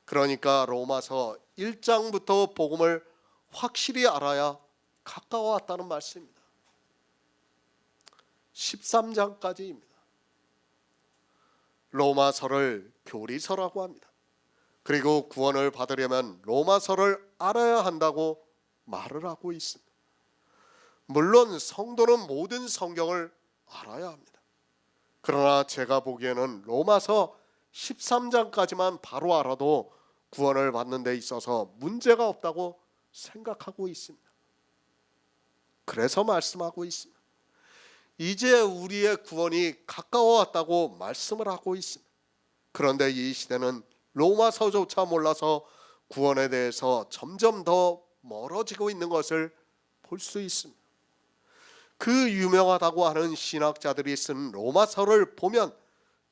그러니까 로마서 1장부터 복음을 확실히 알아야 가까워 왔다는 말씀입니다. 13장까지입니다. 로마서를 교리서라고 합니다. 그리고 구원을 받으려면 로마서를 알아야 한다고 말을 하고 있습니다. 물론 성도는 모든 성경을 알아야 합니다. 그러나 제가 보기에는 로마서 13장까지만 바로 알아도 구원을 받는 데 있어서 문제가 없다고 생각하고 있습니다. 그래서 말씀하고 있습니다. 이제 우리의 구원이 가까워 왔다고 말씀을 하고 있습니다. 그런데 이 시대는 로마서조차 몰라서 구원에 대해서 점점 더 멀어지고 있는 것을 볼 수 있습니다. 그 유명하다고 하는 신학자들이 쓴 로마서를 보면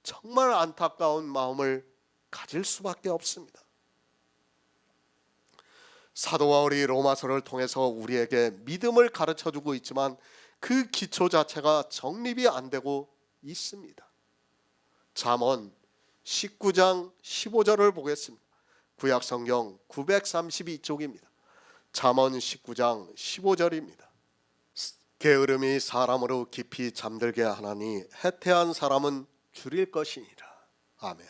정말 안타까운 마음을 가질 수밖에 없습니다. 사도 바울이 로마서를 통해서 우리에게 믿음을 가르쳐주고 있지만 그 기초 자체가 정립이 안 되고 있습니다. 잠언 19장 15절을 보겠습니다. 구약성경 932쪽입니다. 잠언 19장 15절입니다. 게으름이 사람으로 깊이 잠들게 하나니 해태한 사람은 줄일 것이니라. 아멘.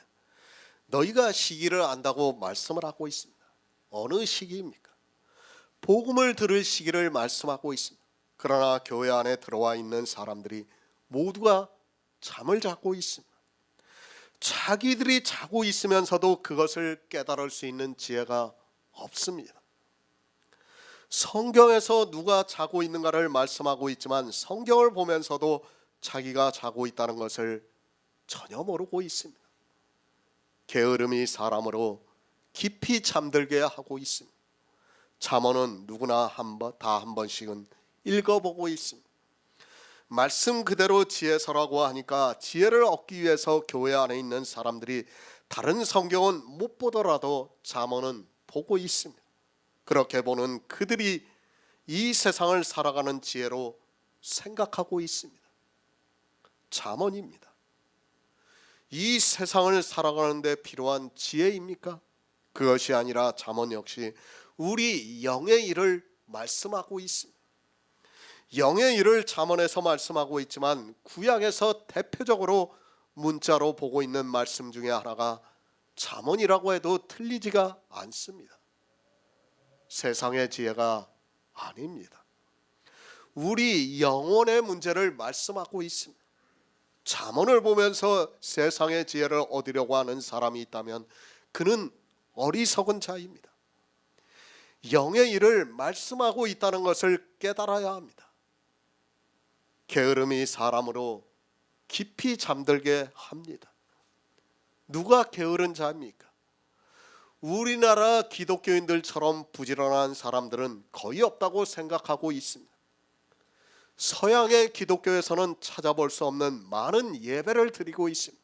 너희가 시기를 안다고 말씀을 하고 있습니다. 어느 시기입니까? 복음을 들을 시기를 말씀하고 있습니다. 그러나 교회 안에 들어와 있는 사람들이 모두가 잠을 자고 있습니다. 자기들이 자고 있으면서도 그것을 깨달을 수 있는 지혜가 없습니다. 성경에서 누가 자고 있는가를 말씀하고 있지만 성경을 보면서도 자기가 자고 있다는 것을 전혀 모르고 있습니다. 게으름이 사람으로 깊이 잠들게 하고 있습니다. 잠언은 누구나 다 한 번씩은 읽어보고 있습니다. 말씀 그대로 지혜서라고 하니까 지혜를 얻기 위해서 교회 안에 있는 사람들이 다른 성경은 못 보더라도 잠언은 보고 있습니다. 그렇게 보는 그들이 이 세상을 살아가는 지혜로 생각하고 있습니다. 잠언입니다. 이 세상을 살아가는 데 필요한 지혜입니까? 그것이 아니라 잠언 역시 우리 영의 일을 말씀하고 있습니다. 영의 일을 잠언에서 말씀하고 있지만 구약에서 대표적으로 문자로 보고 있는 말씀 중에 하나가 잠언이라고 해도 틀리지가 않습니다. 세상의 지혜가 아닙니다. 우리 영혼의 문제를 말씀하고 있습니다. 잠언을 보면서 세상의 지혜를 얻으려고 하는 사람이 있다면 그는 어리석은 자입니다. 영의 일을 말씀하고 있다는 것을 깨달아야 합니다. 게으름이 사람으로 깊이 잠들게 합니다. 누가 게으른 자입니까? 우리나라 기독교인들처럼 부지런한 사람들은 거의 없다고 생각하고 있습니다. 서양의 기독교에서는 찾아볼 수 없는 많은 예배를 드리고 있습니다.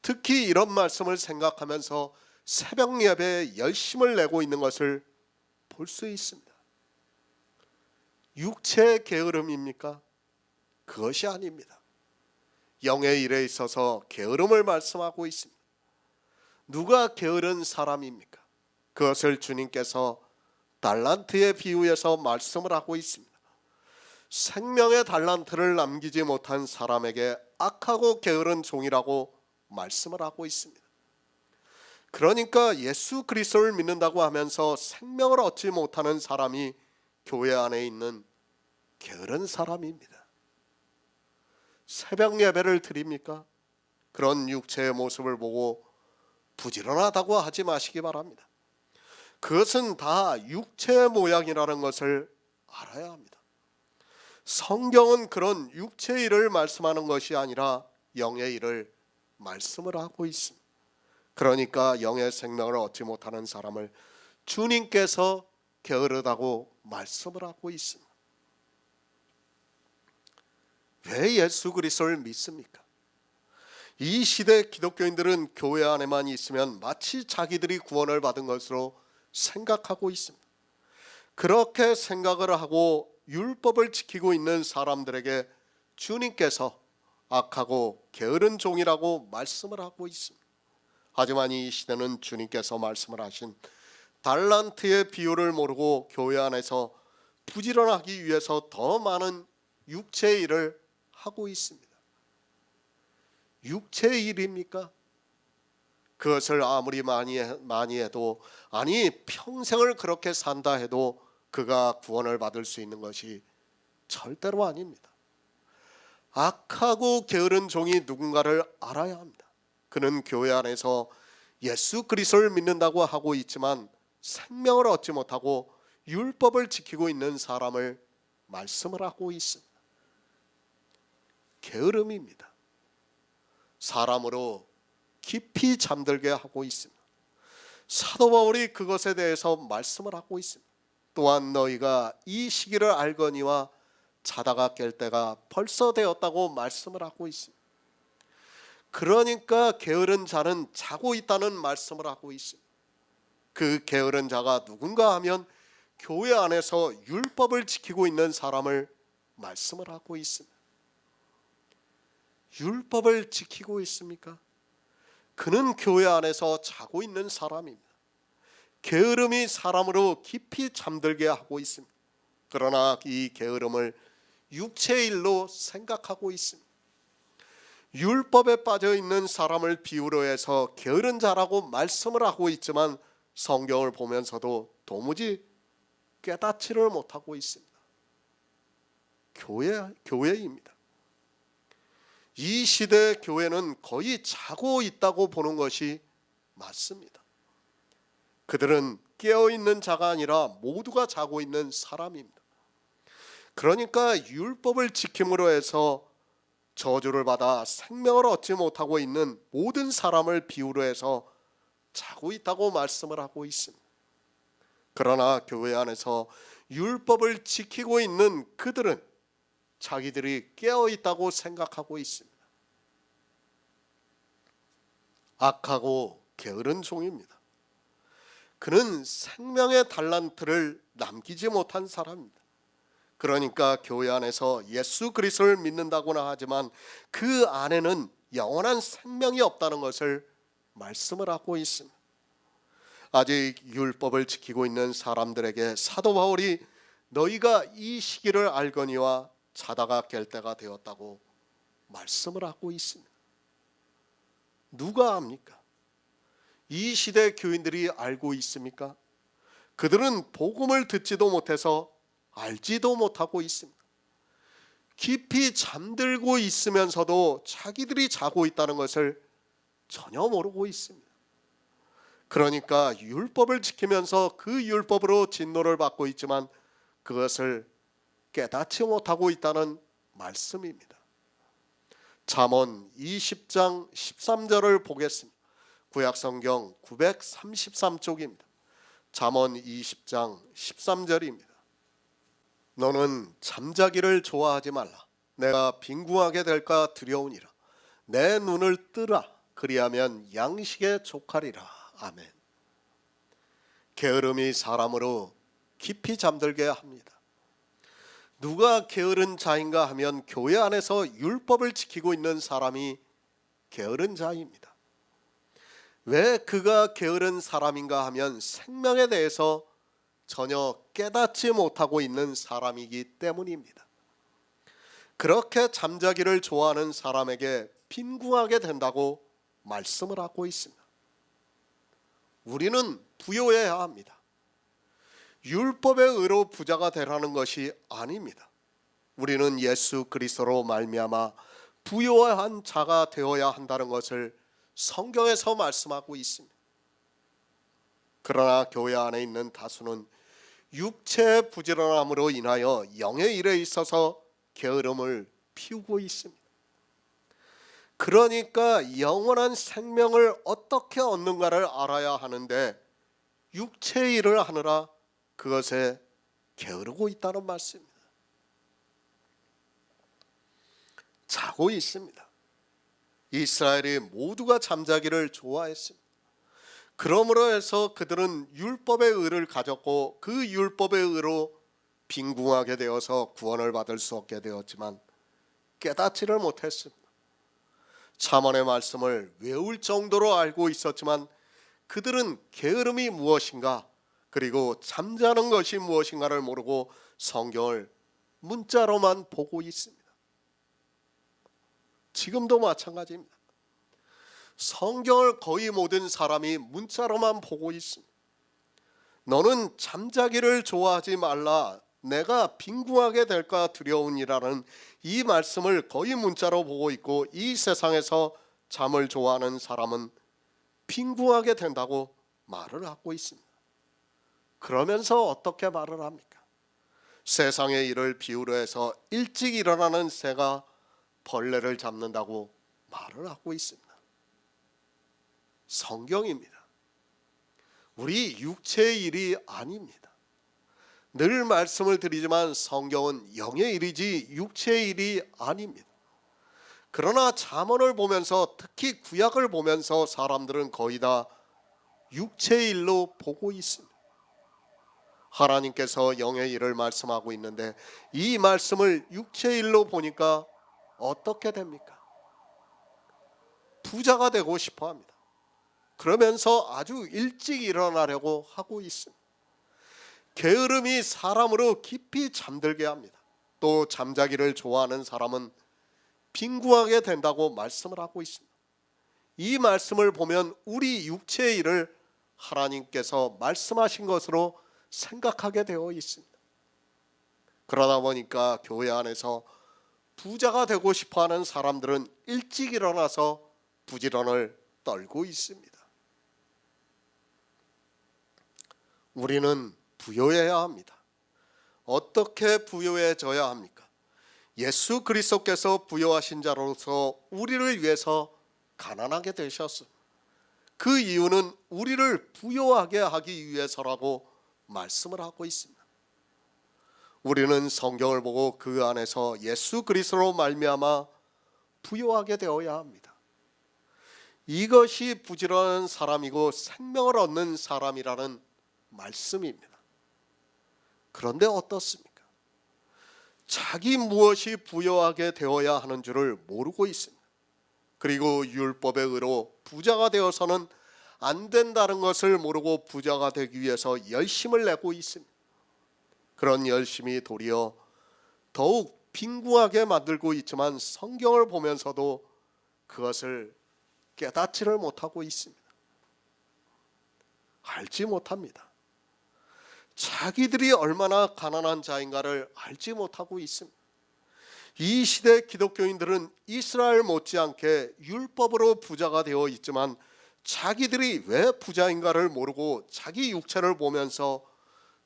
특히 이런 말씀을 생각하면서 새벽 예배에 열심을 내고 있는 것을 볼 수 있습니다. 육체의 게으름입니까? 그것이 아닙니다. 영의 일에 있어서 게으름을 말씀하고 있습니다. 누가 게으른 사람입니까? 그것을 주님께서 달란트의 비유에서 말씀을 하고 있습니다. 생명의 달란트를 남기지 못한 사람에게 악하고 게으른 종이라고 말씀을 하고 있습니다. 그러니까 예수 그리스도를 믿는다고 하면서 생명을 얻지 못하는 사람이 교회 안에 있는 게으른 사람입니다. 새벽 예배를 드립니까? 그런 육체의 모습을 보고 부지런하다고 하지 마시기 바랍니다. 그것은 다 육체의 모양이라는 것을 알아야 합니다. 성경은 그런 육체의 일을 말씀하는 것이 아니라 영의 일을 말씀을 하고 있습니다. 그러니까 영의 생명을 얻지 못하는 사람을 주님께서 게으르다고 말씀을 하고 있습니다. 왜 예수 그리스도를 믿습니까? 이 시대 기독교인들은 교회 안에만 있으면 마치 자기들이 구원을 받은 것으로 생각하고 있습니다. 그렇게 생각을 하고 율법을 지키고 있는 사람들에게 주님께서 악하고 게으른 종이라고 말씀을 하고 있습니다. 하지만 이 시대는 주님께서 말씀을 하신 달란트의 비유를 모르고 교회 안에서 부지런하기 위해서 더 많은 육체의 일을 하고 있습니다. 육체의 일입니까? 그것을 아무리 많이 해도, 아니 평생을 그렇게 산다 해도 그가 구원을 받을 수 있는 것이 절대로 아닙니다. 악하고 게으른 종이 누군가를 알아야 합니다. 그는 교회 안에서 예수 그리스도를 믿는다고 하고 있지만 생명을 얻지 못하고 율법을 지키고 있는 사람을 말씀을 하고 있습니다. 게으름입니다. 사람으로 깊이 잠들게 하고 있습니다. 사도 바울이 그것에 대해서 말씀을 하고 있습니다. 또한 너희가 이 시기를 알거니와 자다가 깰 때가 벌써 되었다고 말씀을 하고 있습니다. 그러니까 게으른 자는 자고 있다는 말씀을 하고 있습니다. 그 게으른 자가 누군가 하면 교회 안에서 율법을 지키고 있는 사람을 말씀을 하고 있습니다. 율법을 지키고 있습니까? 그는 교회 안에서 자고 있는 사람입니다. 게으름이 사람으로 깊이 잠들게 하고 있습니다. 그러나 이 게으름을 육체의 일로 생각하고 있습니다. 율법에 빠져 있는 사람을 비유로 해서 게으른 자라고 말씀을 하고 있지만 성경을 보면서도 도무지 깨닫지를 못하고 있습니다. 교회입니다. 이 시대 교회는 거의 자고 있다고 보는 것이 맞습니다. 그들은 깨어있는 자가 아니라 모두가 자고 있는 사람입니다. 그러니까 율법을 지킴으로 해서 저주를 받아 생명을 얻지 못하고 있는 모든 사람을 비유로 해서 자고 있다고 말씀을 하고 있습니다. 그러나 교회 안에서 율법을 지키고 있는 그들은 자기들이 깨어있다고 생각하고 있습니다. 악하고 게으른 종입니다. 그는 생명의 달란트를 남기지 못한 사람입니다. 그러니까 교회 안에서 예수 그리스도를 믿는다고나 하지만 그 안에는 영원한 생명이 없다는 것을 말씀을 하고 있습니다. 아직 율법을 지키고 있는 사람들에게 사도 바울이 너희가 이 시기를 알거니와 자다가 깰 때가 되었다고 말씀을 하고 있습니다. 누가 압니까? 이 시대 교인들이 알고 있습니까? 그들은 복음을 듣지도 못해서 알지도 못하고 있습니다. 깊이 잠들고 있으면서도 자기들이 자고 있다는 것을 전혀 모르고 있습니다. 그러니까 율법을 지키면서 그 율법으로 진노를 받고 있지만 그것을 깨닫지 못하고 있다는 말씀입니다. 잠언 20장 13절을 보겠습니다. 구약성경 933쪽입니다. 잠언 20장 13절입니다. 너는 잠자기를 좋아하지 말라. 내가 빈궁하게 될까 두려우니라. 내 눈을 뜨라. 그리하면 양식에 족하리라. 아멘. 게으름이 사람으로 깊이 잠들게 합니다. 누가 게으른 자인가 하면 교회 안에서 율법을 지키고 있는 사람이 게으른 자입니다. 왜 그가 게으른 사람인가 하면 생명에 대해서 전혀 깨닫지 못하고 있는 사람이기 때문입니다. 그렇게 잠자기를 좋아하는 사람에게 빈궁하게 된다고 말씀을 하고 있습니다. 우리는 부요해야 합니다. 율법의 의로 부자가 되라는 것이 아닙니다. 우리는 예수 그리스도로 말미암아 부요한 자가 되어야 한다는 것을 성경에서 말씀하고 있습니다. 그러나 교회 안에 있는 다수는 육체의 부지런함으로 인하여 영의 일에 있어서 게으름을 피우고 있습니다. 그러니까 영원한 생명을 어떻게 얻는가를 알아야 하는데 육체의 일을 하느라 그것에 게으르고 있다는 말씀입니다. 자고 있습니다. 이스라엘이 모두가 잠자기를 좋아했습니다. 그러므로 해서 그들은 율법의 의를 가졌고 그 율법의 의로 빈궁하게 되어서 구원을 받을 수 없게 되었지만 깨닫지를 못했습니다. 잠언의 말씀을 외울 정도로 알고 있었지만 그들은 게으름이 무엇인가 그리고 잠자는 것이 무엇인가를 모르고 성경을 문자로만 보고 있습니다. 지금도 마찬가지입니다. 성경을 거의 모든 사람이 문자로만 보고 있습니다. 너는 잠자기를 좋아하지 말라. 내가 빈궁하게 될까 두려우니라는 이 말씀을 거의 문자로 보고 있고 이 세상에서 잠을 좋아하는 사람은 빈궁하게 된다고 말을 하고 있습니다. 그러면서 어떻게 말을 합니까? 세상의 일을 비유로 해서 일찍 일어나는 새가 벌레를 잡는다고 말을 하고 있습니다. 성경입니다. 우리 육체의 일이 아닙니다. 늘 말씀을 드리지만 성경은 영의 일이지 육체의 일이 아닙니다. 그러나 잠언을 보면서 특히 구약을 보면서 사람들은 거의 다 육체의 일로 보고 있습니다. 하나님께서 영의 일을 말씀하고 있는데 이 말씀을 육체의 일로 보니까 어떻게 됩니까? 부자가 되고 싶어 합니다. 그러면서 아주 일찍 일어나려고 하고 있습니다. 게으름이 사람으로 깊이 잠들게 합니다. 또 잠자기를 좋아하는 사람은 빈궁하게 된다고 말씀을 하고 있습니다. 이 말씀을 보면 우리 육체의 일을 하나님께서 말씀하신 것으로 생각하게 되어 있습니다. 그러다 보니까 교회 안에서 부자가 되고 싶어하는 사람들은 일찍 일어나서 부지런을 떨고 있습니다. 우리는 부요해야 합니다. 어떻게 부요해져야 합니까? 예수 그리스도께서 부요하신 자로서 우리를 위해서 가난하게 되셨습니다. 그 이유는 우리를 부요하게 하기 위해서라고 말씀을 하고 있습니다. 우리는 성경을 보고 그 안에서 예수 그리스도로 말미암아 부요하게 되어야 합니다. 이것이 부지런한 사람이고 생명을 얻는 사람이라는 말씀입니다. 그런데 어떻습니까? 자기 무엇이 부여하게 되어야 하는 줄을 모르고 있습니다. 그리고 율법의 의로 부자가 되어서는 안 된다는 것을 모르고 부자가 되기 위해서 열심을 내고 있습니다. 그런 열심이 도리어 더욱 빈궁하게 만들고 있지만 성경을 보면서도 그것을 깨닫지를 못하고 있습니다. 알지 못합니다. 자기들이 얼마나 가난한 자인가를 알지 못하고 있습니다. 이 시대 기독교인들은 이스라엘 못지않게 율법으로 부자가 되어 있지만 자기들이 왜 부자인가를 모르고 자기 육체를 보면서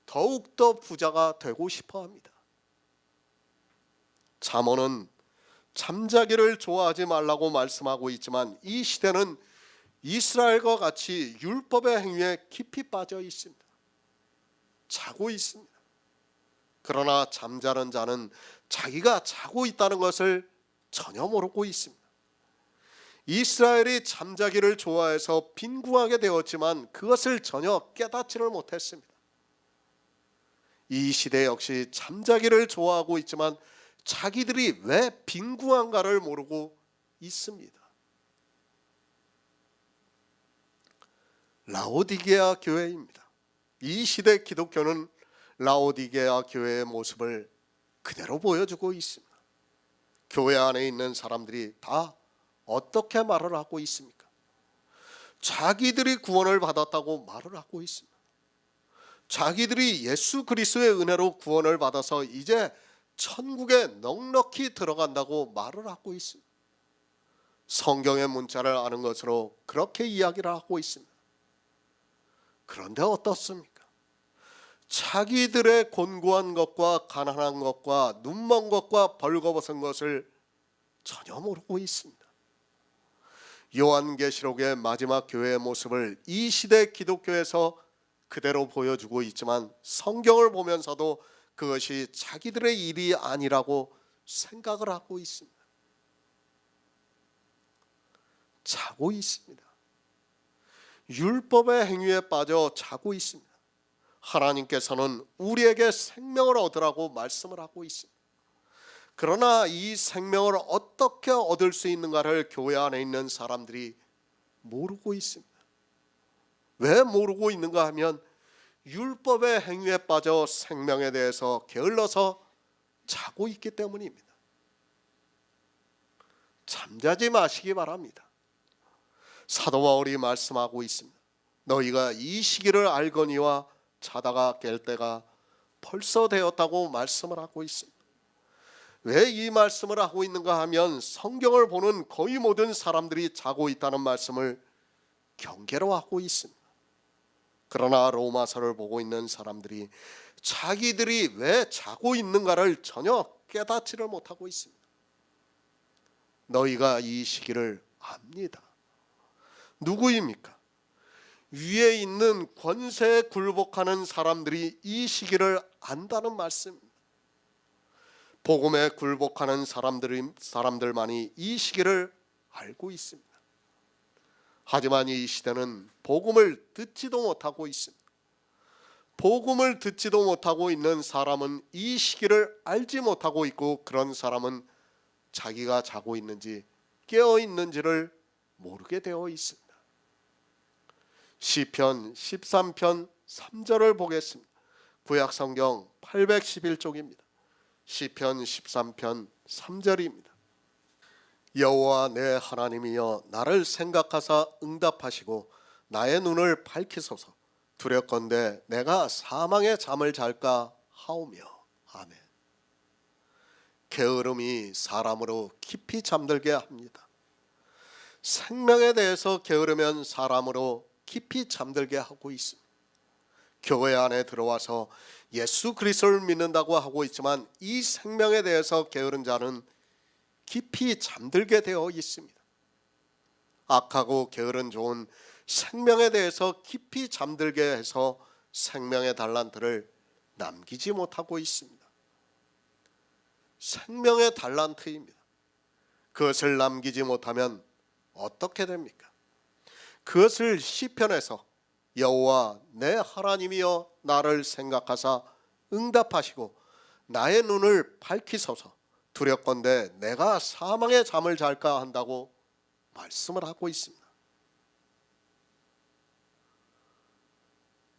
더욱더 부자가 되고 싶어 합니다. 잠언은 잠자기를 좋아하지 말라고 말씀하고 있지만 이 시대는 이스라엘과 같이 율법의 행위에 깊이 빠져 있습니다. 자고 있습니다. 그러나 잠자는 자는 자기가 자고 있다는 것을 전혀 모르고 있습니다. 이스라엘이 잠자기를 좋아해서 빈궁하게 되었지만 그것을 전혀 깨닫지를 못했습니다. 이 시대 역시 잠자기를 좋아하고 있지만 자기들이 왜 빈궁한가를 모르고 있습니다. 라오디게아 교회입니다. 이 시대 기독교는 라오디게아 교회의 모습을 그대로 보여주고 있습니다. 교회 안에 있는 사람들이 다 어떻게 말을 하고 있습니까? 자기들이 구원을 받았다고 말을 하고 있습니다. 자기들이 예수 그리스도의 은혜로 구원을 받아서 이제 천국에 넉넉히 들어간다고 말을 하고 있습니다. 성경의 문자를 아는 것으로 그렇게 이야기를 하고 있습니다. 그런데 어떻습니까? 자기들의 곤고한 것과 가난한 것과 눈먼 것과 벌거벗은 것을 전혀 모르고 있습니다. 요한계시록의 마지막 교회의 모습을 이 시대 기독교에서 그대로 보여주고 있지만 성경을 보면서도 그것이 자기들의 일이 아니라고 생각을 하고 있습니다. 자고 있습니다. 율법의 행위에 빠져 자고 있습니다. 하나님께서는 우리에게 생명을 얻으라고 말씀을 하고 있습니다. 그러나 이 생명을 어떻게 얻을 수 있는가를 교회 안에 있는 사람들이 모르고 있습니다. 왜 모르고 있는가 하면 율법의 행위에 빠져 생명에 대해서 게을러서 자고 있기 때문입니다. 잠자지 마시기 바랍니다. 사도 바울이 말씀하고 있습니다. 너희가 이 시기를 알거니와 자다가 깰 때가 벌써 되었다고 말씀을 하고 있습니다. 왜 이 말씀을 하고 있는가 하면 성경을 보는 거의 모든 사람들이 자고 있다는 말씀을 경계로 하고 있습니다. 그러나 로마서를 보고 있는 사람들이 자기들이 왜 자고 있는가를 전혀 깨닫지를 못하고 있습니다. 너희가 이 시기를 압니다. 누구입니까? 위에 있는 권세에 굴복하는 사람들이 이 시기를 안다는 말씀입니다. 복음에 굴복하는 사람들만이 이 시기를 알고 있습니다. 하지만 이 시대는 복음을 듣지도 못하고 있습니다. 복음을 듣지도 못하고 있는 사람은 이 시기를 알지 못하고 있고 그런 사람은 자기가 자고 있는지 깨어 있는지를 모르게 되어 있습니다. 시편 13편 3절을 보겠습니다. 구약성경 811쪽입니다. 시편 13편 3절입니다. 여호와 내 하나님이여 나를 생각하사 응답하시고 나의 눈을 밝히소서. 두렵건대 내가 사망의 잠을 잘까 하오며. 아멘. 게으름이 사람으로 깊이 잠들게 합니다. 생명에 대해서 게으르면 사람으로 깊이 잠들게 하고 있습니다. 교회 안에 들어와서 예수 그리스도를 믿는다고 하고 있지만 이 생명에 대해서 게으른 자는 깊이 잠들게 되어 있습니다. 악하고 게으른 종은 생명에 대해서 깊이 잠들게 해서 생명의 달란트를 남기지 못하고 있습니다. 생명의 달란트입니다. 그것을 남기지 못하면 어떻게 됩니까? 그것을 시편에서 여호와 내 하나님이여 나를 생각하사 응답하시고 나의 눈을 밝히소서. 두렵건대 내가 사망의 잠을 잘까 한다고 말씀을 하고 있습니다.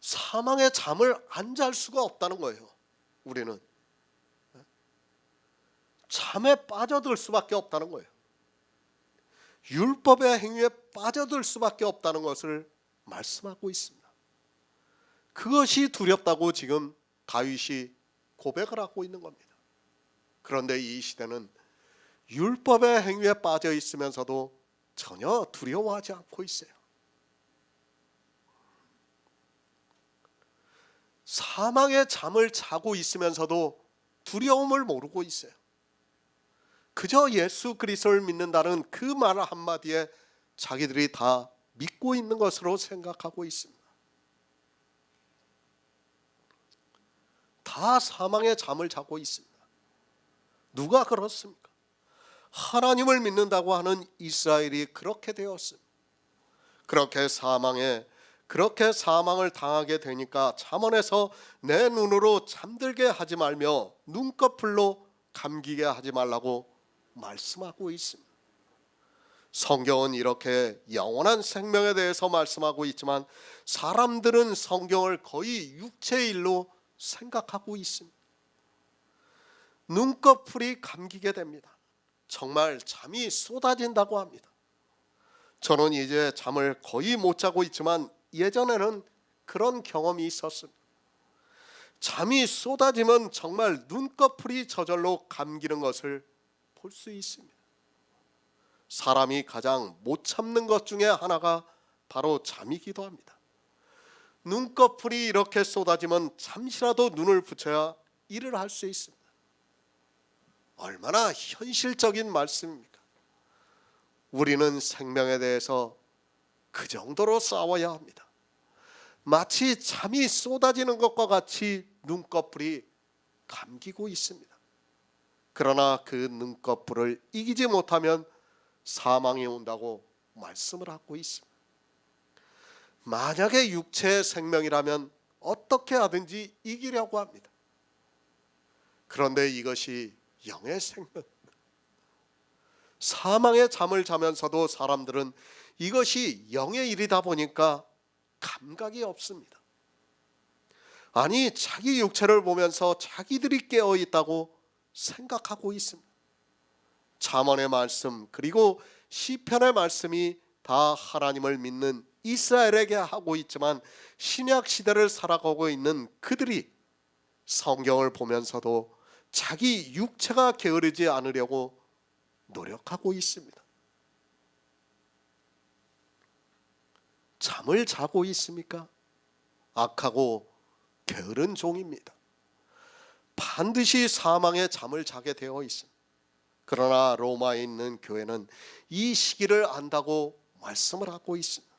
사망의 잠을 안 잘 수가 없다는 거예요. 우리는 잠에 빠져들 수밖에 없다는 거예요. 율법의 행위에 빠져들 수밖에 없다는 것을 말씀하고 있습니다. 그것이 두렵다고 지금 다윗이 고백을 하고 있는 겁니다. 그런데 이 시대는 율법의 행위에 빠져 있으면서도 전혀 두려워하지 않고 있어요. 사망의 잠을 자고 있으면서도 두려움을 모르고 있어요. 그저 예수 그리스도를 믿는다는 그 말 한마디에 자기들이 다 믿고 있는 것으로 생각하고 있습니다. 다 사망의 잠을 자고 있습니다. 누가 그렇습니까? 하나님을 믿는다고 하는 이스라엘이 그렇게 되었습니다. 그렇게 사망을 당하게 되니까 잠언에서 내 눈으로 잠들게 하지 말며 눈꺼풀로 감기게 하지 말라고 말씀하고 있습니다. 성경은 이렇게 영원한 생명에 대해서 말씀하고 있지만 사람들은 성경을 거의 육체의 일로 생각하고 있습니다. 눈꺼풀이 감기게 됩니다. 정말 잠이 쏟아진다고 합니다. 저는 이제 잠을 거의 못 자고 있지만 예전에는 그런 경험이 있었습니다. 잠이 쏟아지면 정말 눈꺼풀이 저절로 감기는 것을 볼 수 있습니다. 사람이 가장 못 참는 것 중에 하나가 바로 잠이기도 합니다. 눈꺼풀이 이렇게 쏟아지면 잠시라도 눈을 붙여야 일을 할 수 있습니다. 얼마나 현실적인 말씀입니까? 우리는 생명에 대해서 그 정도로 싸워야 합니다. 마치 잠이 쏟아지는 것과 같이 눈꺼풀이 감기고 있습니다. 그러나 그 눈꺼풀을 이기지 못하면 사망이 온다고 말씀을 하고 있습니다. 만약에 육체의 생명이라면 어떻게 하든지 이기려고 합니다. 그런데 이것이 영의 생명, 사망의 잠을 자면서도 사람들은 이것이 영의 일이다 보니까 감각이 없습니다. 아니, 자기 육체를 보면서 자기들이 깨어 있다고 생각하고 있습니다. 잠언의 말씀 그리고 시편의 말씀이 다 하나님을 믿는 이스라엘에게 하고 있지만 신약 시대를 살아가고 있는 그들이 성경을 보면서도 자기 육체가 게으르지 않으려고 노력하고 있습니다. 잠을 자고 있습니까? 악하고 게으른 종입니다. 반드시 사망의 잠을 자게 되어 있습니다. 그러나 로마에 있는 교회는 이 시기를 안다고 말씀을 하고 있습니다.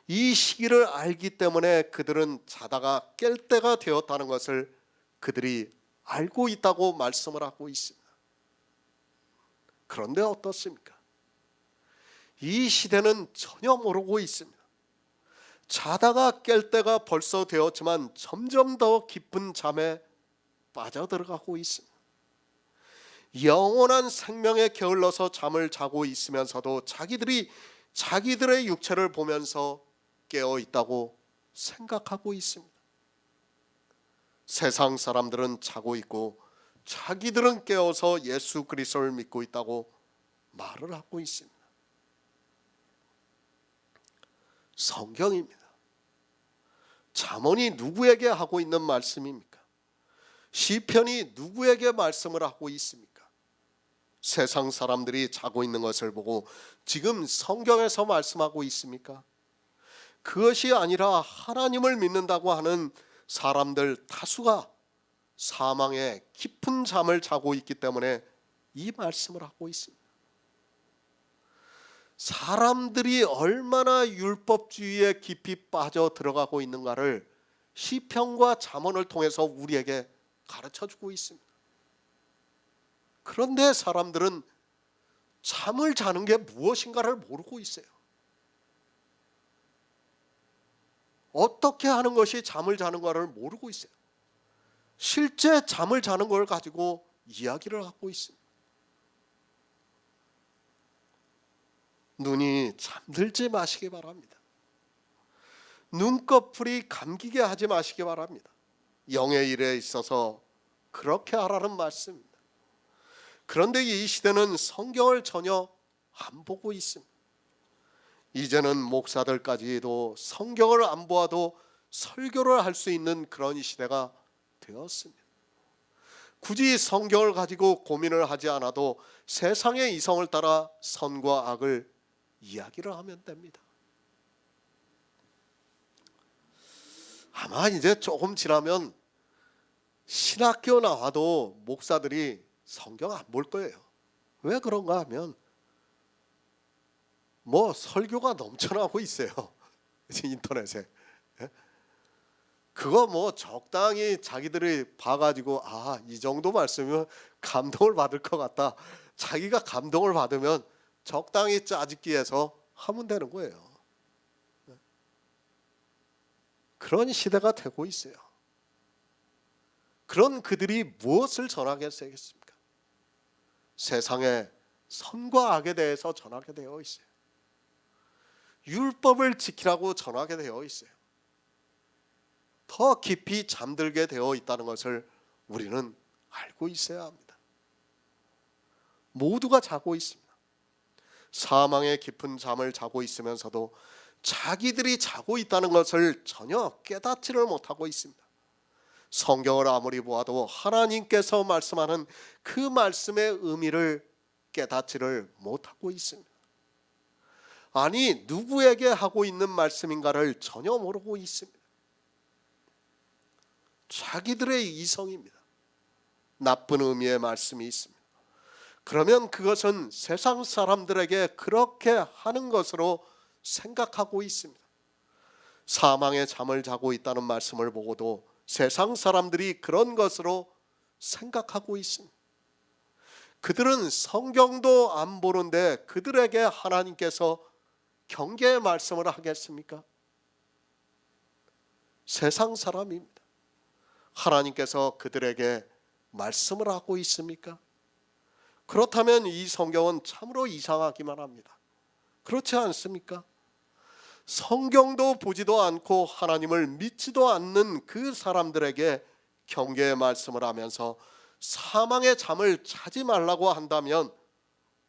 이 시기를 알기 때문에 그들은 자다가 깰 때가 되었다는 것을 그들이 알고 있다고 말씀을 하고 있습니다. 그런데 어떻습니까? 이 시대는 전혀 모르고 있습니다. 자다가 깰 때가 벌써 되었지만 점점 더 깊은 잠에 빠져들어가고 있습니다. 영원한 생명에 게을러서 잠을 자고 있으면서도 자기들의 육체를 보면서 깨어 있다고 생각하고 있습니다. 세상 사람들은 자고 있고 자기들은 깨어서 예수 그리스도를 믿고 있다고 말을 하고 있습니다. 성경입니다. 잠언이 누구에게 하고 있는 말씀입니까? 시편이 누구에게 말씀을 하고 있습니까? 세상 사람들이 자고 있는 것을 보고 지금 성경에서 말씀하고 있습니까? 그것이 아니라 하나님을 믿는다고 하는 사람들 다수가 사망의 깊은 잠을 자고 있기 때문에 이 말씀을 하고 있습니다. 사람들이 얼마나 율법주의에 깊이 빠져 들어가고 있는가를 시편과 잠언을 통해서 우리에게 가르쳐주고 있습니다. 그런데 사람들은 잠을 자는 게 무엇인가를 모르고 있어요. 어떻게 하는 것이 잠을 자는 것을 모르고 있어요. 실제 잠을 자는 걸 가지고 이야기를 하고 있습니다. 눈이 잠들지 마시기 바랍니다. 눈꺼풀이 감기게 하지 마시기 바랍니다. 영의 일에 있어서 그렇게 하라는 말씀입니다. 그런데 이 시대는 성경을 전혀 안 보고 있습니다. 이제는 목사들까지도 성경을 안 보아도 설교를 할 수 있는 그런 시대가 되었습니다. 굳이 성경을 가지고 고민을 하지 않아도 세상의 이성을 따라 선과 악을 이야기를 하면 됩니다. 아마 이제 조금 지나면 신학교 나와도 목사들이 성경 안 볼 거예요. 왜 그런가 하면 설교가 넘쳐나고 있어요. 인터넷에. 그거 적당히 자기들이 봐가지고 이 정도 말씀이면 감동을 받을 것 같다. 자기가 감동을 받으면 적당히 짜집기해서 하면 되는 거예요. 그런 시대가 되고 있어요. 그런 그들이 무엇을 전하겠습니까? 세상의 선과 악에 대해서 전하게 되어 있어요. 율법을 지키라고 전하게 되어 있어요. 더 깊이 잠들게 되어 있다는 것을 우리는 알고 있어야 합니다. 모두가 자고 있습니다. 사망의 깊은 잠을 자고 있으면서도 자기들이 자고 있다는 것을 전혀 깨닫지를 못하고 있습니다. 성경을 아무리 보아도 하나님께서 말씀하는 그 말씀의 의미를 깨닫지를 못하고 있습니다. 아니, 누구에게 하고 있는 말씀인가를 전혀 모르고 있습니다. 자기들의 이성입니다. 나쁜 의미의 말씀이 있습니다. 그러면 그것은 세상 사람들에게 그렇게 하는 것으로 생각하고 있습니다. 사망의 잠을 자고 있다는 말씀을 보고도 세상 사람들이 그런 것으로 생각하고 있습니다. 그들은 성경도 안 보는데 그들에게 하나님께서 경계의 말씀을 하겠습니까? 세상 사람입니다. 하나님께서 그들에게 말씀을 하고 있습니까? 그렇다면 이 성경은 참으로 이상하기만 합니다. 그렇지 않습니까? 성경도 보지도 않고 하나님을 믿지도 않는 그 사람들에게 경계의 말씀을 하면서 사망의 잠을 자지 말라고 한다면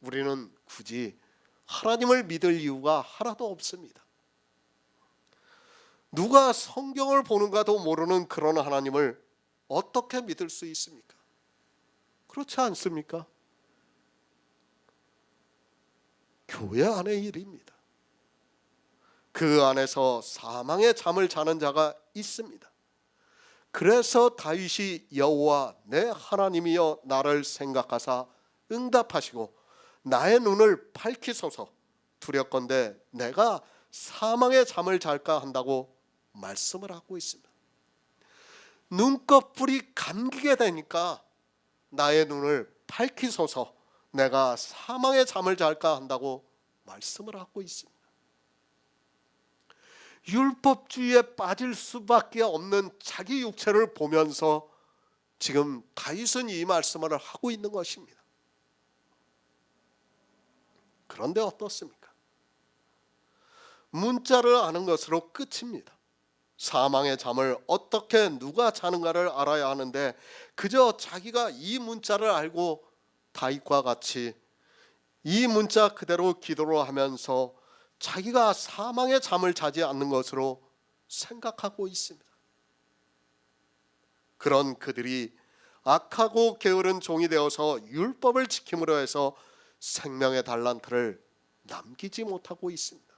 우리는 굳이 하나님을 믿을 이유가 하나도 없습니다. 누가 성경을 보는가도 모르는 그런 하나님을 어떻게 믿을 수 있습니까? 그렇지 않습니까? 교회 안의 일입니다. 그 안에서 사망의 잠을 자는 자가 있습니다. 그래서 다윗이 여호와 내 하나님이여 나를 생각하사 응답하시고 나의 눈을 밝히소서 두렵건대 내가 사망의 잠을 잘까 한다고 말씀을 하고 있습니다. 눈꺼풀이 감기게 되니까 나의 눈을 밝히소서 내가 사망의 잠을 잘까 한다고 말씀을 하고 있습니다. 율법주의에 빠질 수밖에 없는 자기 육체를 보면서 지금 다윗은 이 말씀을 하고 있는 것입니다. 그런데 어떻습니까? 문자를 아는 것으로 끝입니다. 사망의 잠을 어떻게 누가 자는가를 알아야 하는데 그저 자기가 이 문자를 알고 다윗과 같이 이 문자 그대로 기도를 하면서 자기가 사망의 잠을 자지 않는 것으로 생각하고 있습니다. 그런 그들이 악하고 게으른 종이 되어서 율법을 지킴으로 해서 생명의 달란트를 남기지 못하고 있습니다.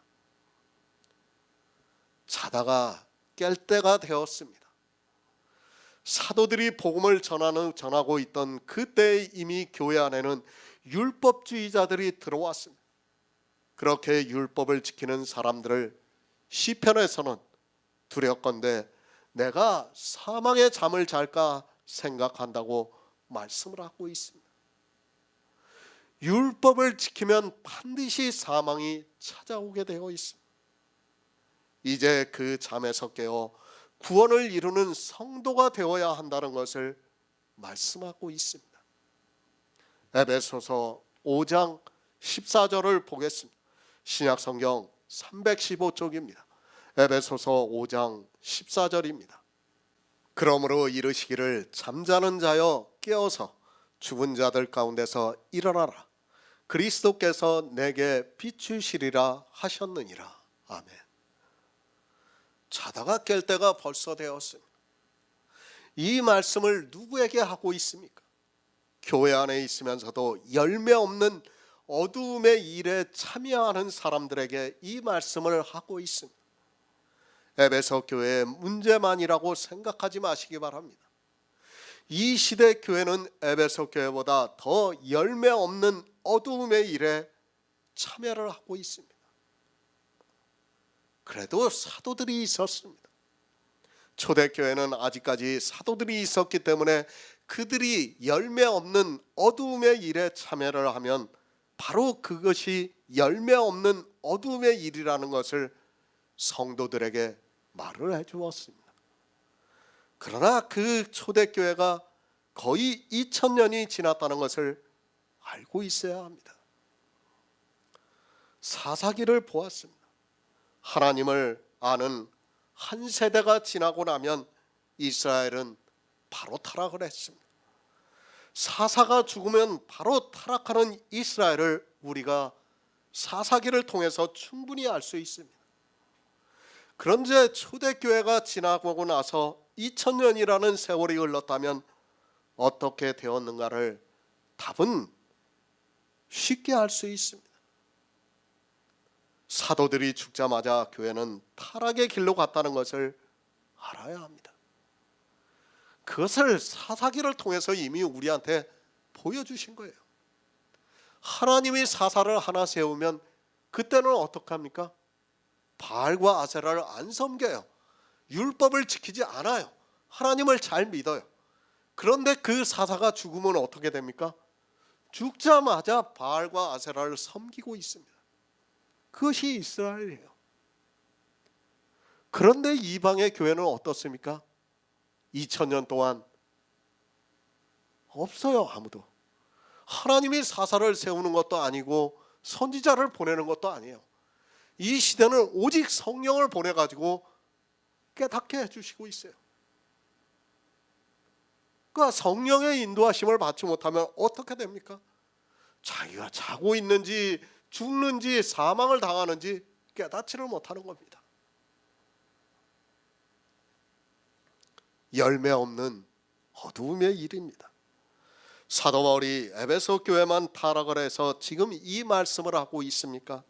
자다가 깰 때가 되었습니다. 사도들이 복음을 전하고 있던 그때 이미 교회 안에는 율법주의자들이 들어왔습니다. 그렇게 율법을 지키는 사람들을 시편에서는 두렵건대 내가 사망의 잠을 잘까 생각한다고 말씀을 하고 있습니다. 율법을 지키면 반드시 사망이 찾아오게 되어 있습니다. 이제 그 잠에서 깨어 구원을 이루는 성도가 되어야 한다는 것을 말씀하고 있습니다. 에베소서 5장 14절을 보겠습니다. 신약성경 315쪽입니다. 에베소서 5장 14절입니다. 그러므로 이르시기를 잠자는 자여 깨어서 죽은 자들 가운데서 일어나라. 그리스도께서 내게 비추시리라 하셨느니라. 아멘. 자다가 깰 때가 벌써 되었습니다. 이 말씀을 누구에게 하고 있습니까? 교회 안에 있으면서도 열매 없는 어두움의 일에 참여하는 사람들에게 이 말씀을 하고 있습니다. 에베소 교회의 문제만이라고 생각하지 마시기 바랍니다. 이 시대 교회는 에베소 교회보다 더 열매 없는 어두움의 일에 참여를 하고 있습니다. 그래도 사도들이 있었습니다. 초대교회는 아직까지 사도들이 있었기 때문에 그들이 열매 없는 어두움의 일에 참여를 하면 바로 그것이 열매 없는 어두움의 일이라는 것을 성도들에게 말을 해주었습니다. 그러나 그 초대교회가 거의 2000년이 지났다는 것을 알고 있어야 합니다. 사사기를 보았습니다. 하나님을 아는 한 세대가 지나고 나면 이스라엘은 바로 타락을 했습니다. 사사가 죽으면 바로 타락하는 이스라엘을 우리가 사사기를 통해서 충분히 알 수 있습니다. 그런데 초대교회가 지나고 나서 2000년이라는 세월이 흘렀다면 어떻게 되었는가를 답은 쉽게 알 수 있습니다. 사도들이 죽자마자 교회는 타락의 길로 갔다는 것을 알아야 합니다. 그것을 사사기를 통해서 이미 우리한테 보여주신 거예요. 하나님이 사사를 하나 세우면 그때는 어떻게 합니까? 바알과 아세라를 안 섬겨요. 율법을 지키지 않아요. 하나님을 잘 믿어요. 그런데 그 사사가 죽으면 어떻게 됩니까? 죽자마자 바알과 아세라를 섬기고 있습니다. 그것이 이스라엘이에요. 그런데 이방의 교회는 어떻습니까? 2000년 동안 없어요. 아무도. 하나님이 사사를 세우는 것도 아니고 선지자를 보내는 것도 아니에요. 이 시대는 오직 성령을 보내가지고 깨닫게 해주시고 있어요. 그러니까 성령의 인도하심을 받지 못하면 어떻게 됩니까? 자기가 자고 있는지 죽는지 사망을 당하는지 깨닫지를 못하는 겁니다. 열매 없는 어두움의 일입니다. 사도 바울이 에베소 교회만 타락을 해서 지금 이 말씀을 하고 있습니까?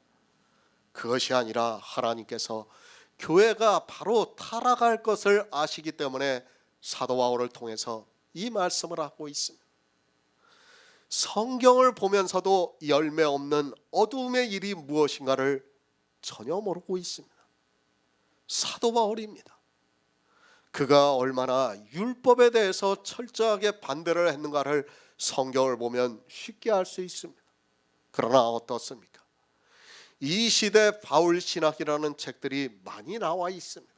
그것이 아니라 하나님께서 교회가 바로 타락할 것을 아시기 때문에 사도 바울을 통해서 이 말씀을 하고 있습니다. 성경을 보면서도 열매 없는 어두움의 일이 무엇인가를 전혀 모르고 있습니다. 사도 바울입니다. 그가 얼마나 율법에 대해서 철저하게 반대를 했는가를 성경을 보면 쉽게 알 수 있습니다. 그러나 어떻습니까? 이 시대 바울 신학이라는 책들이 많이 나와 있습니다.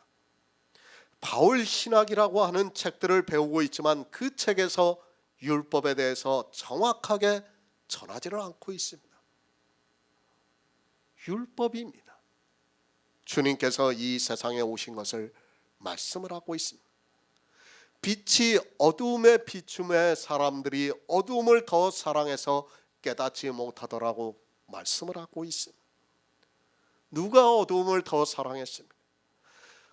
바울 신학이라고 하는 책들을 배우고 있지만 그 책에서 율법에 대해서 정확하게 전하지를 않고 있습니다. 율법입니다. 주님께서 이 세상에 오신 것을 말씀을 하고 있습니다. 빛이 어두움에 비춤에 사람들이 어두움을 더 사랑해서 깨닫지 못하더라고 말씀을 하고 있습니다. 누가 어두움을 더 사랑했습니까?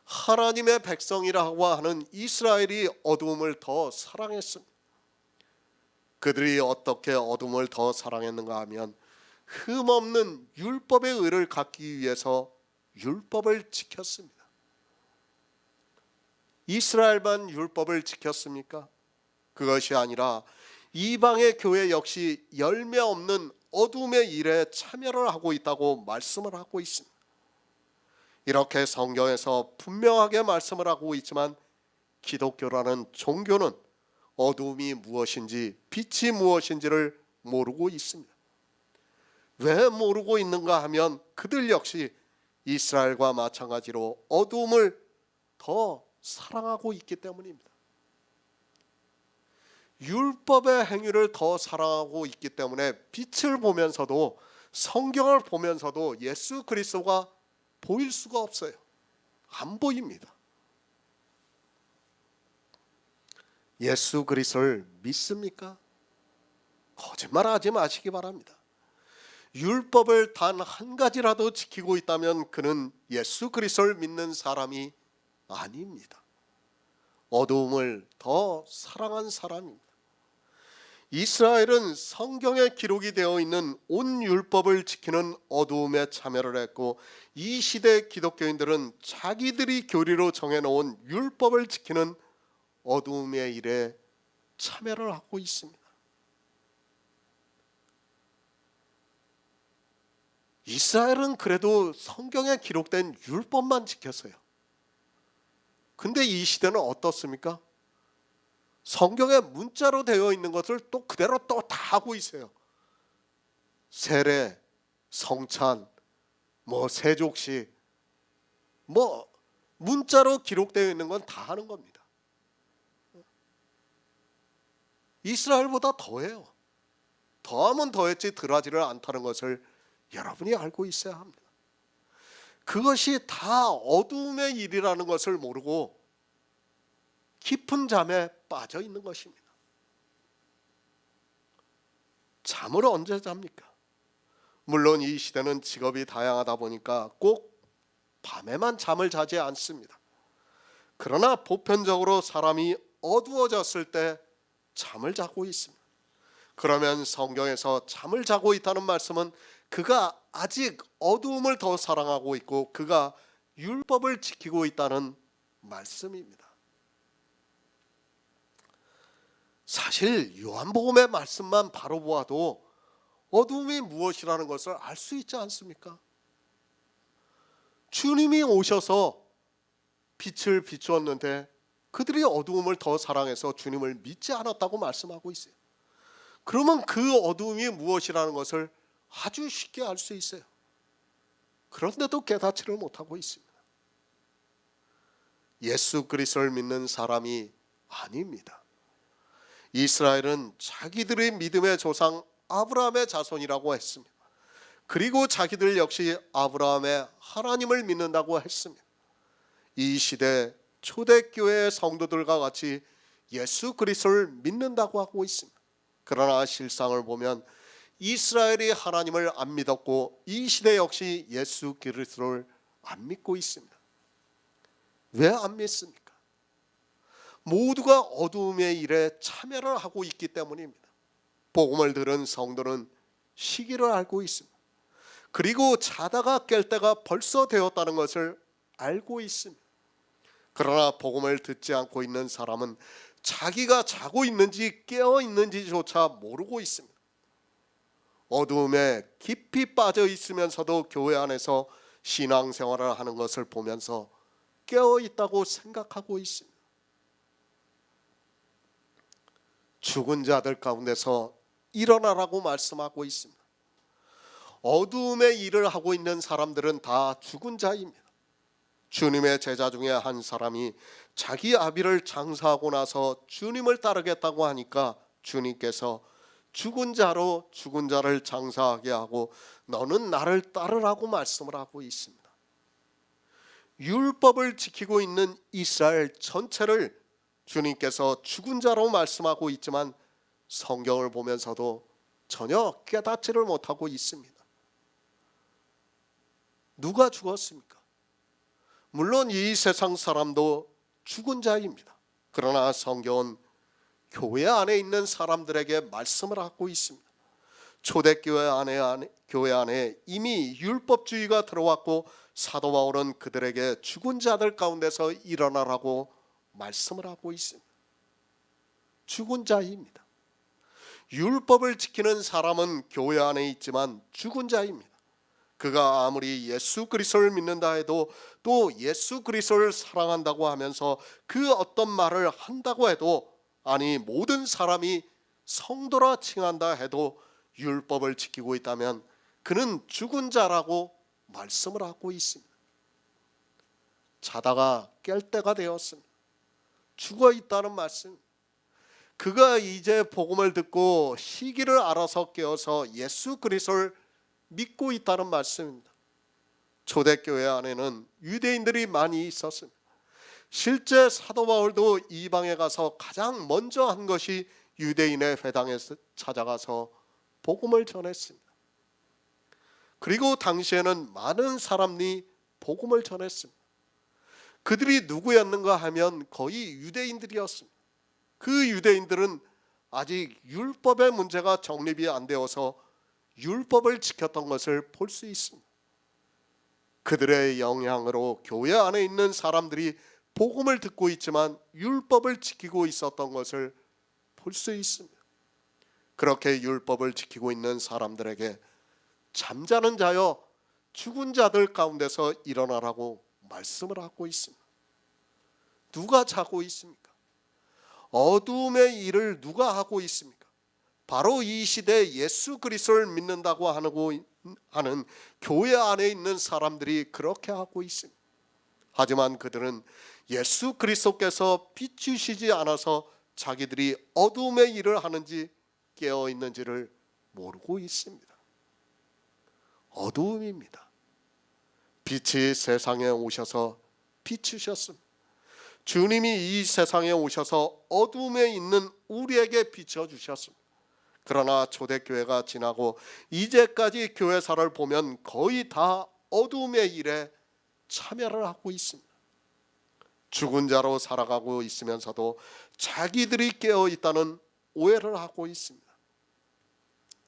하나님의 백성이라고 하는 이스라엘이 어두움을 더 사랑했습니다. 그들이 어떻게 어둠을 더 사랑했는가 하면 흠없는 율법의 의를 갖기 위해서 율법을 지켰습니다. 이스라엘만 율법을 지켰습니까? 그것이 아니라 이방의 교회 역시 열매 없는 어둠의 일에 참여를 하고 있다고 말씀을 하고 있습니다. 이렇게 성경에서 분명하게 말씀을 하고 있지만 기독교라는 종교는 어둠이 무엇인지 빛이 무엇인지를 모르고 있습니다. 왜 모르고 있는가 하면 그들 역시 이스라엘과 마찬가지로 어둠을 더 사랑하고 있기 때문입니다. 율법의 행위를 더 사랑하고 있기 때문에 빛을 보면서도, 성경을 보면서도 예수 그리스도가 보일 수가 없어요. 안 보입니다. 예수 그리스도를 믿습니까? 거짓말하지 마시기 바랍니다. 율법을 단 한 가지라도 지키고 있다면 그는 예수 그리스도를 믿는 사람이 아닙니다. 어두움을 더 사랑한 사람입니다. 이스라엘은 성경에 기록이 되어 있는 온 율법을 지키는 어두움에 참여를 했고, 이 시대 기독교인들은 자기들이 교리로 정해놓은 율법을 지키는 어두움의 일에 참여를 하고 있습니다. 이스라엘은 그래도 성경에 기록된 율법만 지켰어요. 근데 이 시대는 어떻습니까? 성경에 문자로 되어 있는 것을 또 그대로 또 다 하고 있어요. 세례, 성찬, 세족식, 문자로 기록되어 있는 건 다 하는 겁니다. 이스라엘보다 더해요. 더하면 더했지 덜하지를 않다는 것을 여러분이 알고 있어야 합니다. 그것이 다 어두움의 일이라는 것을 모르고 깊은 잠에 빠져 있는 것입니다. 잠을 언제 잡니까? 물론 이 시대는 직업이 다양하다 보니까 꼭 밤에만 잠을 자지 않습니다. 그러나 보편적으로 사람이 어두워졌을 때 잠을 자고 있습니다. 그러면 성경에서 잠을 자고 있다는 말씀은 그가 아직 어두움을 더 사랑하고 있고 그가 율법을 지키고 있다는 말씀입니다. 사실 요한복음의 말씀만 바로 보아도 어두움이 무엇이라는 것을 알 수 있지 않습니까? 주님이 오셔서 빛을 비추었는데 그들이 어두움을 더 사랑해서 주님을 믿지 않았다고 말씀하고 있어요. 그러면 그 어두움이 무엇이라는 것을 아주 쉽게 알 수 있어요. 그런데도 깨닫지를 못하고 있습니다. 예수 그리스도를 믿는 사람이 아닙니다. 이스라엘은 자기들의 믿음의 조상 아브라함의 자손이라고 했습니다. 그리고 자기들 역시 아브라함의 하나님을 믿는다고 했습니다. 이 시대 초대교회의 성도들과 같이 예수 그리스도를 믿는다고 하고 있습니다. 그러나 실상을 보면 이스라엘이 하나님을 안 믿었고 이 시대 역시 예수 그리스도를 안 믿고 있습니다. 왜 안 믿습니까? 모두가 어두움의 일에 참여를 하고 있기 때문입니다. 복음을 들은 성도는 시기를 알고 있습니다. 그리고 자다가 깰 때가 벌써 되었다는 것을 알고 있습니다. 그러나 복음을 듣지 않고 있는 사람은 자기가 자고 있는지 깨어 있는지조차 모르고 있습니다. 어두움에 깊이 빠져 있으면서도 교회 안에서 신앙생활을 하는 것을 보면서 깨어 있다고 생각하고 있습니다. 죽은 자들 가운데서 일어나라고 말씀하고 있습니다. 어두움의 일을 하고 있는 사람들은 다 죽은 자입니다. 주님의 제자 중에 한 사람이 자기 아비를 장사하고 나서 주님을 따르겠다고 하니까 주님께서 죽은 자로 죽은 자를 장사하게 하고 너는 나를 따르라고 말씀을 하고 있습니다. 율법을 지키고 있는 이스라엘 전체를 주님께서 죽은 자로 말씀하고 있지만 성경을 보면서도 전혀 깨닫지를 못하고 있습니다. 누가 죽었습니까? 물론 이 세상 사람도 죽은 자입니다. 그러나 성경은 교회 안에 있는 사람들에게 말씀을 하고 있습니다. 초대교회 교회 안에 이미 율법주의가 들어왔고 사도 바울은 그들에게 죽은 자들 가운데서 일어나라고 말씀을 하고 있습니다. 죽은 자입니다. 율법을 지키는 사람은 교회 안에 있지만 죽은 자입니다. 그가 아무리 예수 그리스도를 믿는다 해도 또 예수 그리스도를 사랑한다고 하면서 그 어떤 말을 한다고 해도 아니 모든 사람이 성도라 칭한다 해도 율법을 지키고 있다면 그는 죽은 자라고 말씀을 하고 있습니다. 자다가 깰 때가 되었습니다. 죽어 있다는 말씀. 그가 이제 복음을 듣고 시기를 알아서 깨어서 예수 그리스도를 믿고 있다는 말씀입니다. 초대교회 안에는 유대인들이 많이 있었습니다. 실제 사도 바울도 이방에 가서 가장 먼저 한 것이 유대인의 회당에 찾아가서 복음을 전했습니다. 그리고 당시에는 많은 사람이 복음을 전했습니다. 그들이 누구였는가 하면 거의 유대인들이었습니다. 그 유대인들은 아직 율법의 문제가 정립이 안 되어서 율법을 지켰던 것을 볼 수 있습니다. 그들의 영향으로 교회 안에 있는 사람들이 복음을 듣고 있지만 율법을 지키고 있었던 것을 볼 수 있습니다. 그렇게 율법을 지키고 있는 사람들에게 잠자는 자여 죽은 자들 가운데서 일어나라고 말씀을 하고 있습니다. 누가 자고 있습니까? 어두움의 일을 누가 하고 있습니까? 바로 이 시대에 예수 그리스도를 믿는다고 하는 교회 안에 있는 사람들이 그렇게 하고 있습니다. 하지만 그들은 예수 그리스도께서 비추시지 않아서 자기들이 어두움의 일을 하는지 깨어 있는지를 모르고 있습니다. 어두움입니다. 빛이 세상에 오셔서 비추셨습니다. 주님이 이 세상에 오셔서 어두움에 있는 우리에게 비춰주셨습니다. 그러나 초대교회가 지나고 이제까지 교회사를 보면 거의 다 어두움의 일에 참여를 하고 있습니다. 죽은 자로 살아가고 있으면서도 자기들이 깨어 있다는 오해를 하고 있습니다.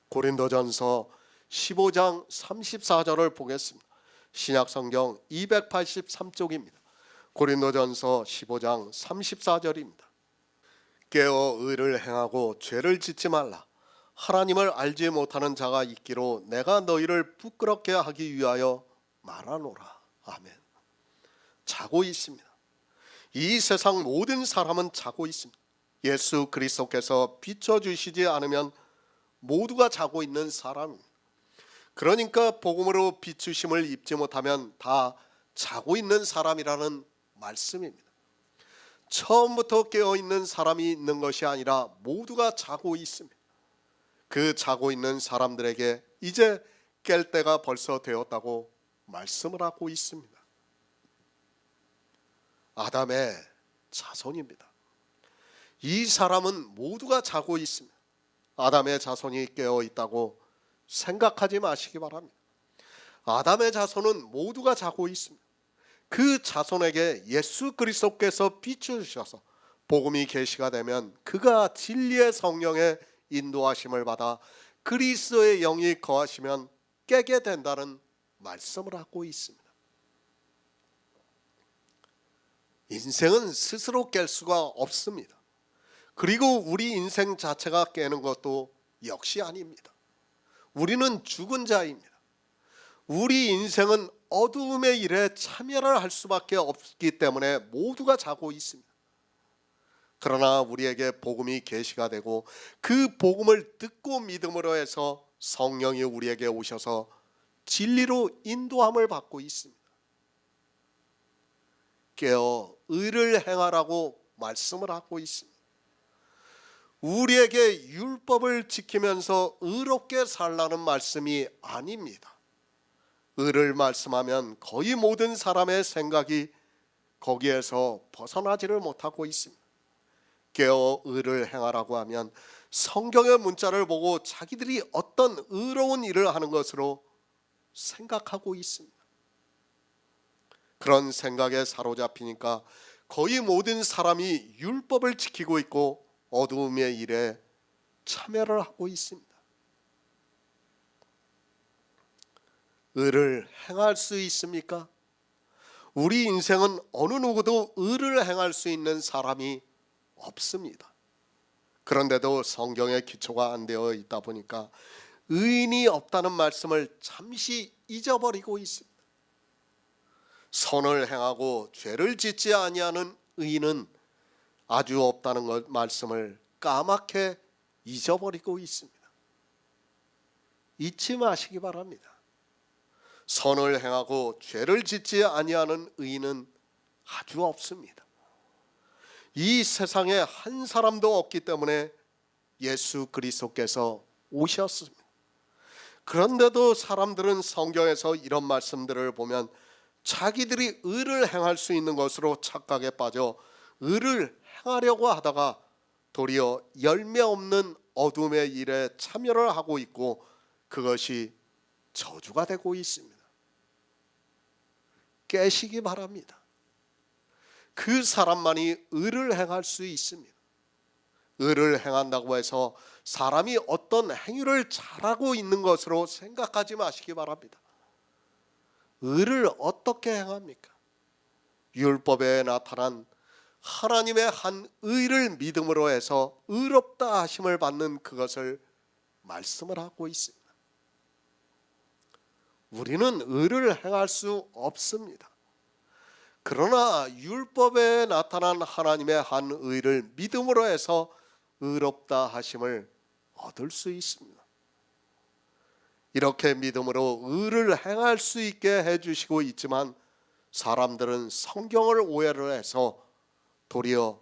고린도전서 15장 34절을 보겠습니다. 신약성경 283쪽입니다. 고린도전서 15장 34절입니다. 깨어 의를 행하고 죄를 짓지 말라. 하나님을 알지 못하는 자가 있기로 내가 너희를 부끄럽게 하기 위하여 말하노라. 아멘. 자고 있습니다. 이 세상 모든 사람은 자고 있습니다. 예수 그리스도께서 비춰주시지 않으면 모두가 자고 있는 사람입니다. 그러니까 복음으로 비추심을 입지 못하면 다 자고 있는 사람이라는 말씀입니다. 처음부터 깨어있는 사람이 있는 것이 아니라 모두가 자고 있습니다. 그 자고 있는 사람들에게 이제 깰 때가 벌써 되었다고 말씀을 하고 있습니다. 아담의 자손입니다. 이 사람은 모두가 자고 있습니다. 아담의 자손이 깨어 있다고 생각하지 마시기 바랍니다. 아담의 자손은 모두가 자고 있습니다. 그 자손에게 예수 그리스도께서 비추셔서 복음이 계시가 되면 그가 진리의 성령의 인도하심을 받아 그리스도의 영이 거하시면 깨게 된다는 말씀을 하고 있습니다. 인생은 스스로 깰 수가 없습니다. 그리고 우리 인생 자체가 깨는 것도 역시 아닙니다. 우리는 죽은 자입니다. 우리 인생은 어두움의 일에 참여를 할 수밖에 없기 때문에 모두가 자고 있습니다. 그러나 우리에게 복음이 계시가 되고 그 복음을 듣고 믿음으로 해서 성령이 우리에게 오셔서 진리로 인도함을 받고 있습니다. 깨어 의를 행하라고 말씀을 하고 있습니다. 우리에게 율법을 지키면서 의롭게 살라는 말씀이 아닙니다. 의를 말씀하면 거의 모든 사람의 생각이 거기에서 벗어나지를 못하고 있습니다. 깨어 의를 행하라고 하면 성경의 문자를 보고 자기들이 어떤 의로운 일을 하는 것으로 생각하고 있습니다. 그런 생각에 사로잡히니까 거의 모든 사람이 율법을 지키고 있고 어두움의 일에 참여를 하고 있습니다. 의를 행할 수 있습니까? 우리 인생은 어느 누구도 의를 행할 수 있는 사람이 없습니다. 그런데도 성경의 기초가 안 되어 있다 보니까 의인이 없다는 말씀을 잠시 잊어버리고 있습니다. 선을 행하고 죄를 짓지 아니하는 의인은 아주 없다는 말씀을 까맣게 잊어버리고 있습니다. 잊지 마시기 바랍니다. 선을 행하고 죄를 짓지 아니하는 의인은 아주 없습니다. 이 세상에 한 사람도 없기 때문에 예수 그리스도께서 오셨습니다. 그런데도 사람들은 성경에서 이런 말씀들을 보면 자기들이 의를 행할 수 있는 것으로 착각에 빠져 의를 행하려고 하다가 도리어 열매 없는 어둠의 일에 참여를 하고 있고 그것이 저주가 되고 있습니다. 깨시기 바랍니다. 그 사람만이 의를 행할 수 있습니다. 의를 행한다고 해서 사람이 어떤 행위를 잘하고 있는 것으로 생각하지 마시기 바랍니다. 의를 어떻게 행합니까? 율법에 나타난 하나님의 한 의를 믿음으로 해서 의롭다 하심을 받는 그것을 말씀을 하고 있습니다. 우리는 의를 행할 수 없습니다. 그러나 율법에 나타난 하나님의 한 의를 믿음으로 해서 의롭다 하심을 얻을 수 있습니다. 이렇게 믿음으로 의를 행할 수 있게 해주시고 있지만 사람들은 성경을 오해를 해서 도리어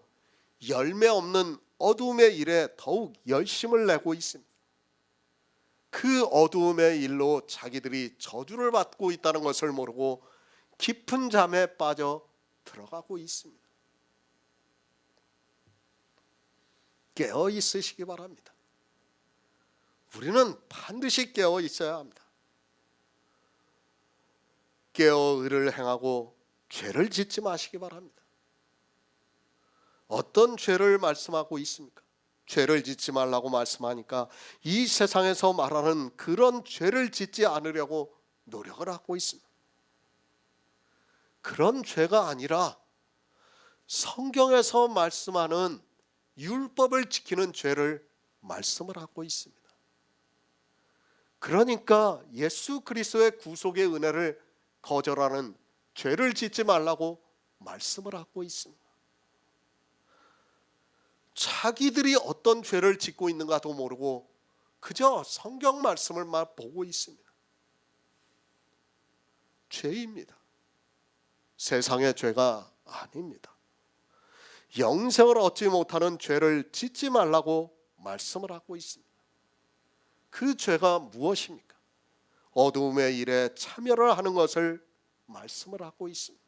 열매 없는 어두움의 일에 더욱 열심을 내고 있습니다. 그 어두움의 일로 자기들이 저주를 받고 있다는 것을 모르고 깊은 잠에 빠져 들어가고 있습니다. 깨어 있으시기 바랍니다. 우리는 반드시 깨어 있어야 합니다. 깨어 의를 행하고 죄를 짓지 마시기 바랍니다. 어떤 죄를 말씀하고 있습니까? 죄를 짓지 말라고 말씀하니까 이 세상에서 말하는 그런 죄를 짓지 않으려고 노력을 하고 있습니다. 그런 죄가 아니라 성경에서 말씀하는 율법을 지키는 죄를 말씀을 하고 있습니다. 그러니까 예수 그리스도의 구속의 은혜를 거절하는 죄를 짓지 말라고 말씀을 하고 있습니다. 자기들이 어떤 죄를 짓고 있는가도 모르고 그저 성경 말씀을만 보고 있습니다. 죄입니다. 세상의 죄가 아닙니다. 영생을 얻지 못하는 죄를 짓지 말라고 말씀을 하고 있습니다. 그 죄가 무엇입니까? 어두움의 일에 참여를 하는 것을 말씀을 하고 있습니다.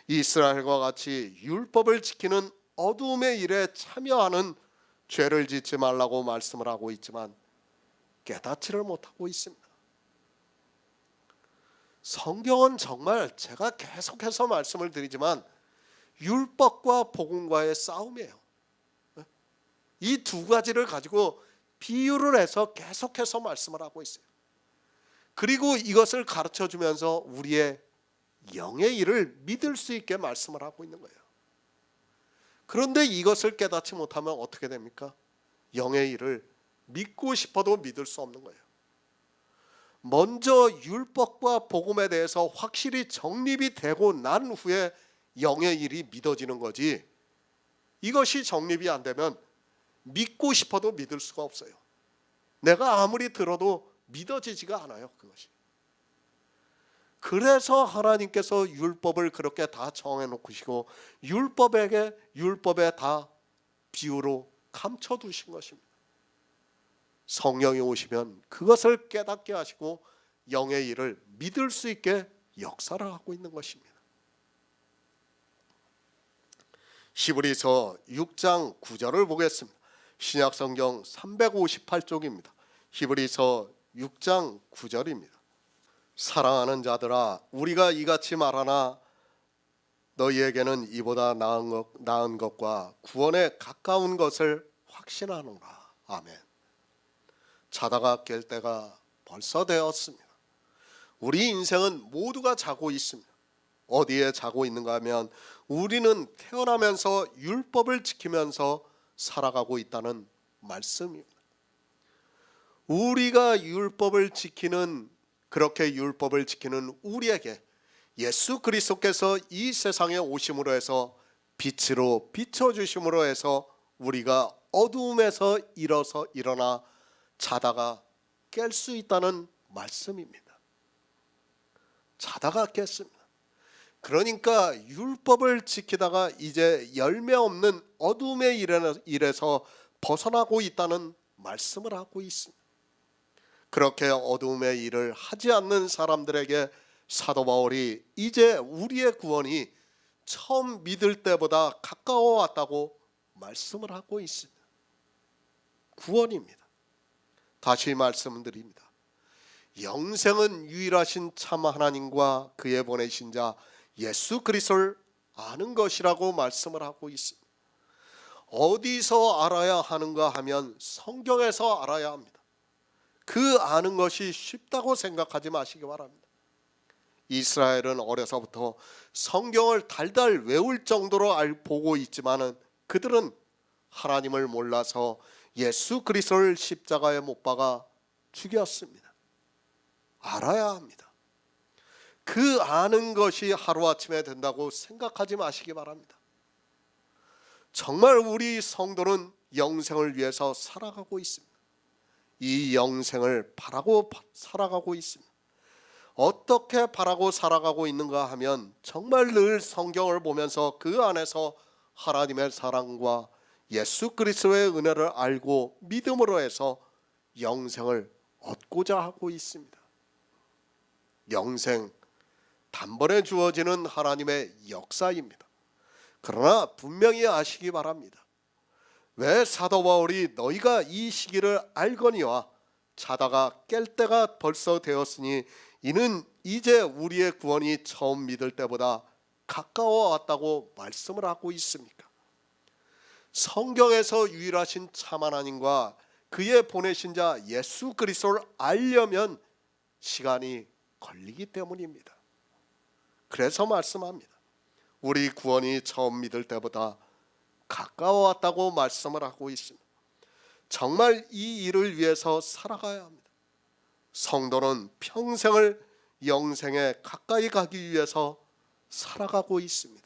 이스라엘과 같이 율법을 지키는 어두움의 일에 참여하는 죄를 짓지 말라고 말씀을 하고 있지만 깨닫지를 못하고 있습니다. 성경은 정말 제가 계속해서 말씀을 드리지만 율법과 복음과의 싸움이에요. 이 두 가지를 가지고 비유를 해서 계속해서 말씀을 하고 있어요. 그리고 이것을 가르쳐주면서 우리의 영의 일을 믿을 수 있게 말씀을 하고 있는 거예요. 그런데 이것을 깨닫지 못하면 어떻게 됩니까? 영의 일을 믿고 싶어도 믿을 수 없는 거예요. 먼저 율법과 복음에 대해서 확실히 정립이 되고 난 후에 영의 일이 믿어지는 거지, 이것이 정립이 안 되면 믿고 싶어도 믿을 수가 없어요. 내가 아무리 들어도 믿어지지가 않아요, 그것이. 그래서 하나님께서 율법을 그렇게 다 정해놓으시고 율법에 다 비유로 감춰두신 것입니다. 성령이 오시면 그것을 깨닫게 하시고 영의 일을 믿을 수 있게 역사를 하고 있는 것입니다. 히브리서 6장 9절을 보겠습니다. 신약성경 358쪽입니다. 히브리서 6장 9절입니다. 사랑하는 자들아, 우리가 이같이 말하나 너희에게는 이보다 나은 것과 구원에 가까운 것을 확신하노라. 아멘. 자다가 깰 때가 벌써 되었습니다. 우리 인생은 모두가 자고 있습니다. 어디에 자고 있는가 하면 우리는 태어나면서 율법을 지키면서 살아가고 있다는 말씀입니다. 우리가 그렇게 율법을 지키는 우리에게 예수 그리스도께서 이 세상에 오심으로 해서 빛으로 비춰주심으로 해서 우리가 어두움에서 일어나 자다가 깰 수 있다는 말씀입니다. 자다가 깼습니다. 그러니까 율법을 지키다가 이제 열매 없는 어둠의 일에서 벗어나고 있다는 말씀을 하고 있습니다. 그렇게 어둠의 일을 하지 않는 사람들에게 사도 바울이 이제 우리의 구원이 처음 믿을 때보다 가까워 왔다고 말씀을 하고 있습니다. 구원입니다. 다시 말씀드립니다. 영생은 유일하신 참 하나님과 그의 보내신 자 예수 그리스도를 아는 것이라고 말씀을 하고 있습니다. 어디서 알아야 하는가 하면 성경에서 알아야 합니다. 그 아는 것이 쉽다고 생각하지 마시기 바랍니다. 이스라엘은 어려서부터 성경을 달달 외울 정도로 보고 있지만은 그들은 하나님을 몰라서 예수 그리스도를 십자가에 못 박아 죽였습니다. 알아야 합니다. 그 아는 것이 하루아침에 된다고 생각하지 마시기 바랍니다. 정말 우리 성도는 영생을 위해서 살아가고 있습니다. 이 영생을 바라고 살아가고 있습니다. 어떻게 바라고 살아가고 있는가 하면 정말 늘 성경을 보면서 그 안에서 하나님의 사랑과 예수 그리스도의 은혜를 알고 믿음으로 해서 영생을 얻고자 하고 있습니다. 영생 단번에 주어지는 하나님의 역사입니다. 그러나 분명히 아시기 바랍니다. 왜 사도 바울이 너희가 이 시기를 알거니와 자다가 깰 때가 벌써 되었으니 이는 이제 우리의 구원이 처음 믿을 때보다 가까워 왔다고 말씀을 하고 있습니까? 성경에서 유일하신 참 하나님과 그의 보내신 자 예수 그리스도를 알려면 시간이 걸리기 때문입니다. 그래서 말씀합니다. 우리 구원이 처음 믿을 때보다 가까워 왔다고 말씀을 하고 있습니다. 정말 이 일을 위해서 살아가야 합니다. 성도는 평생을 영생에 가까이 가기 위해서 살아가고 있습니다.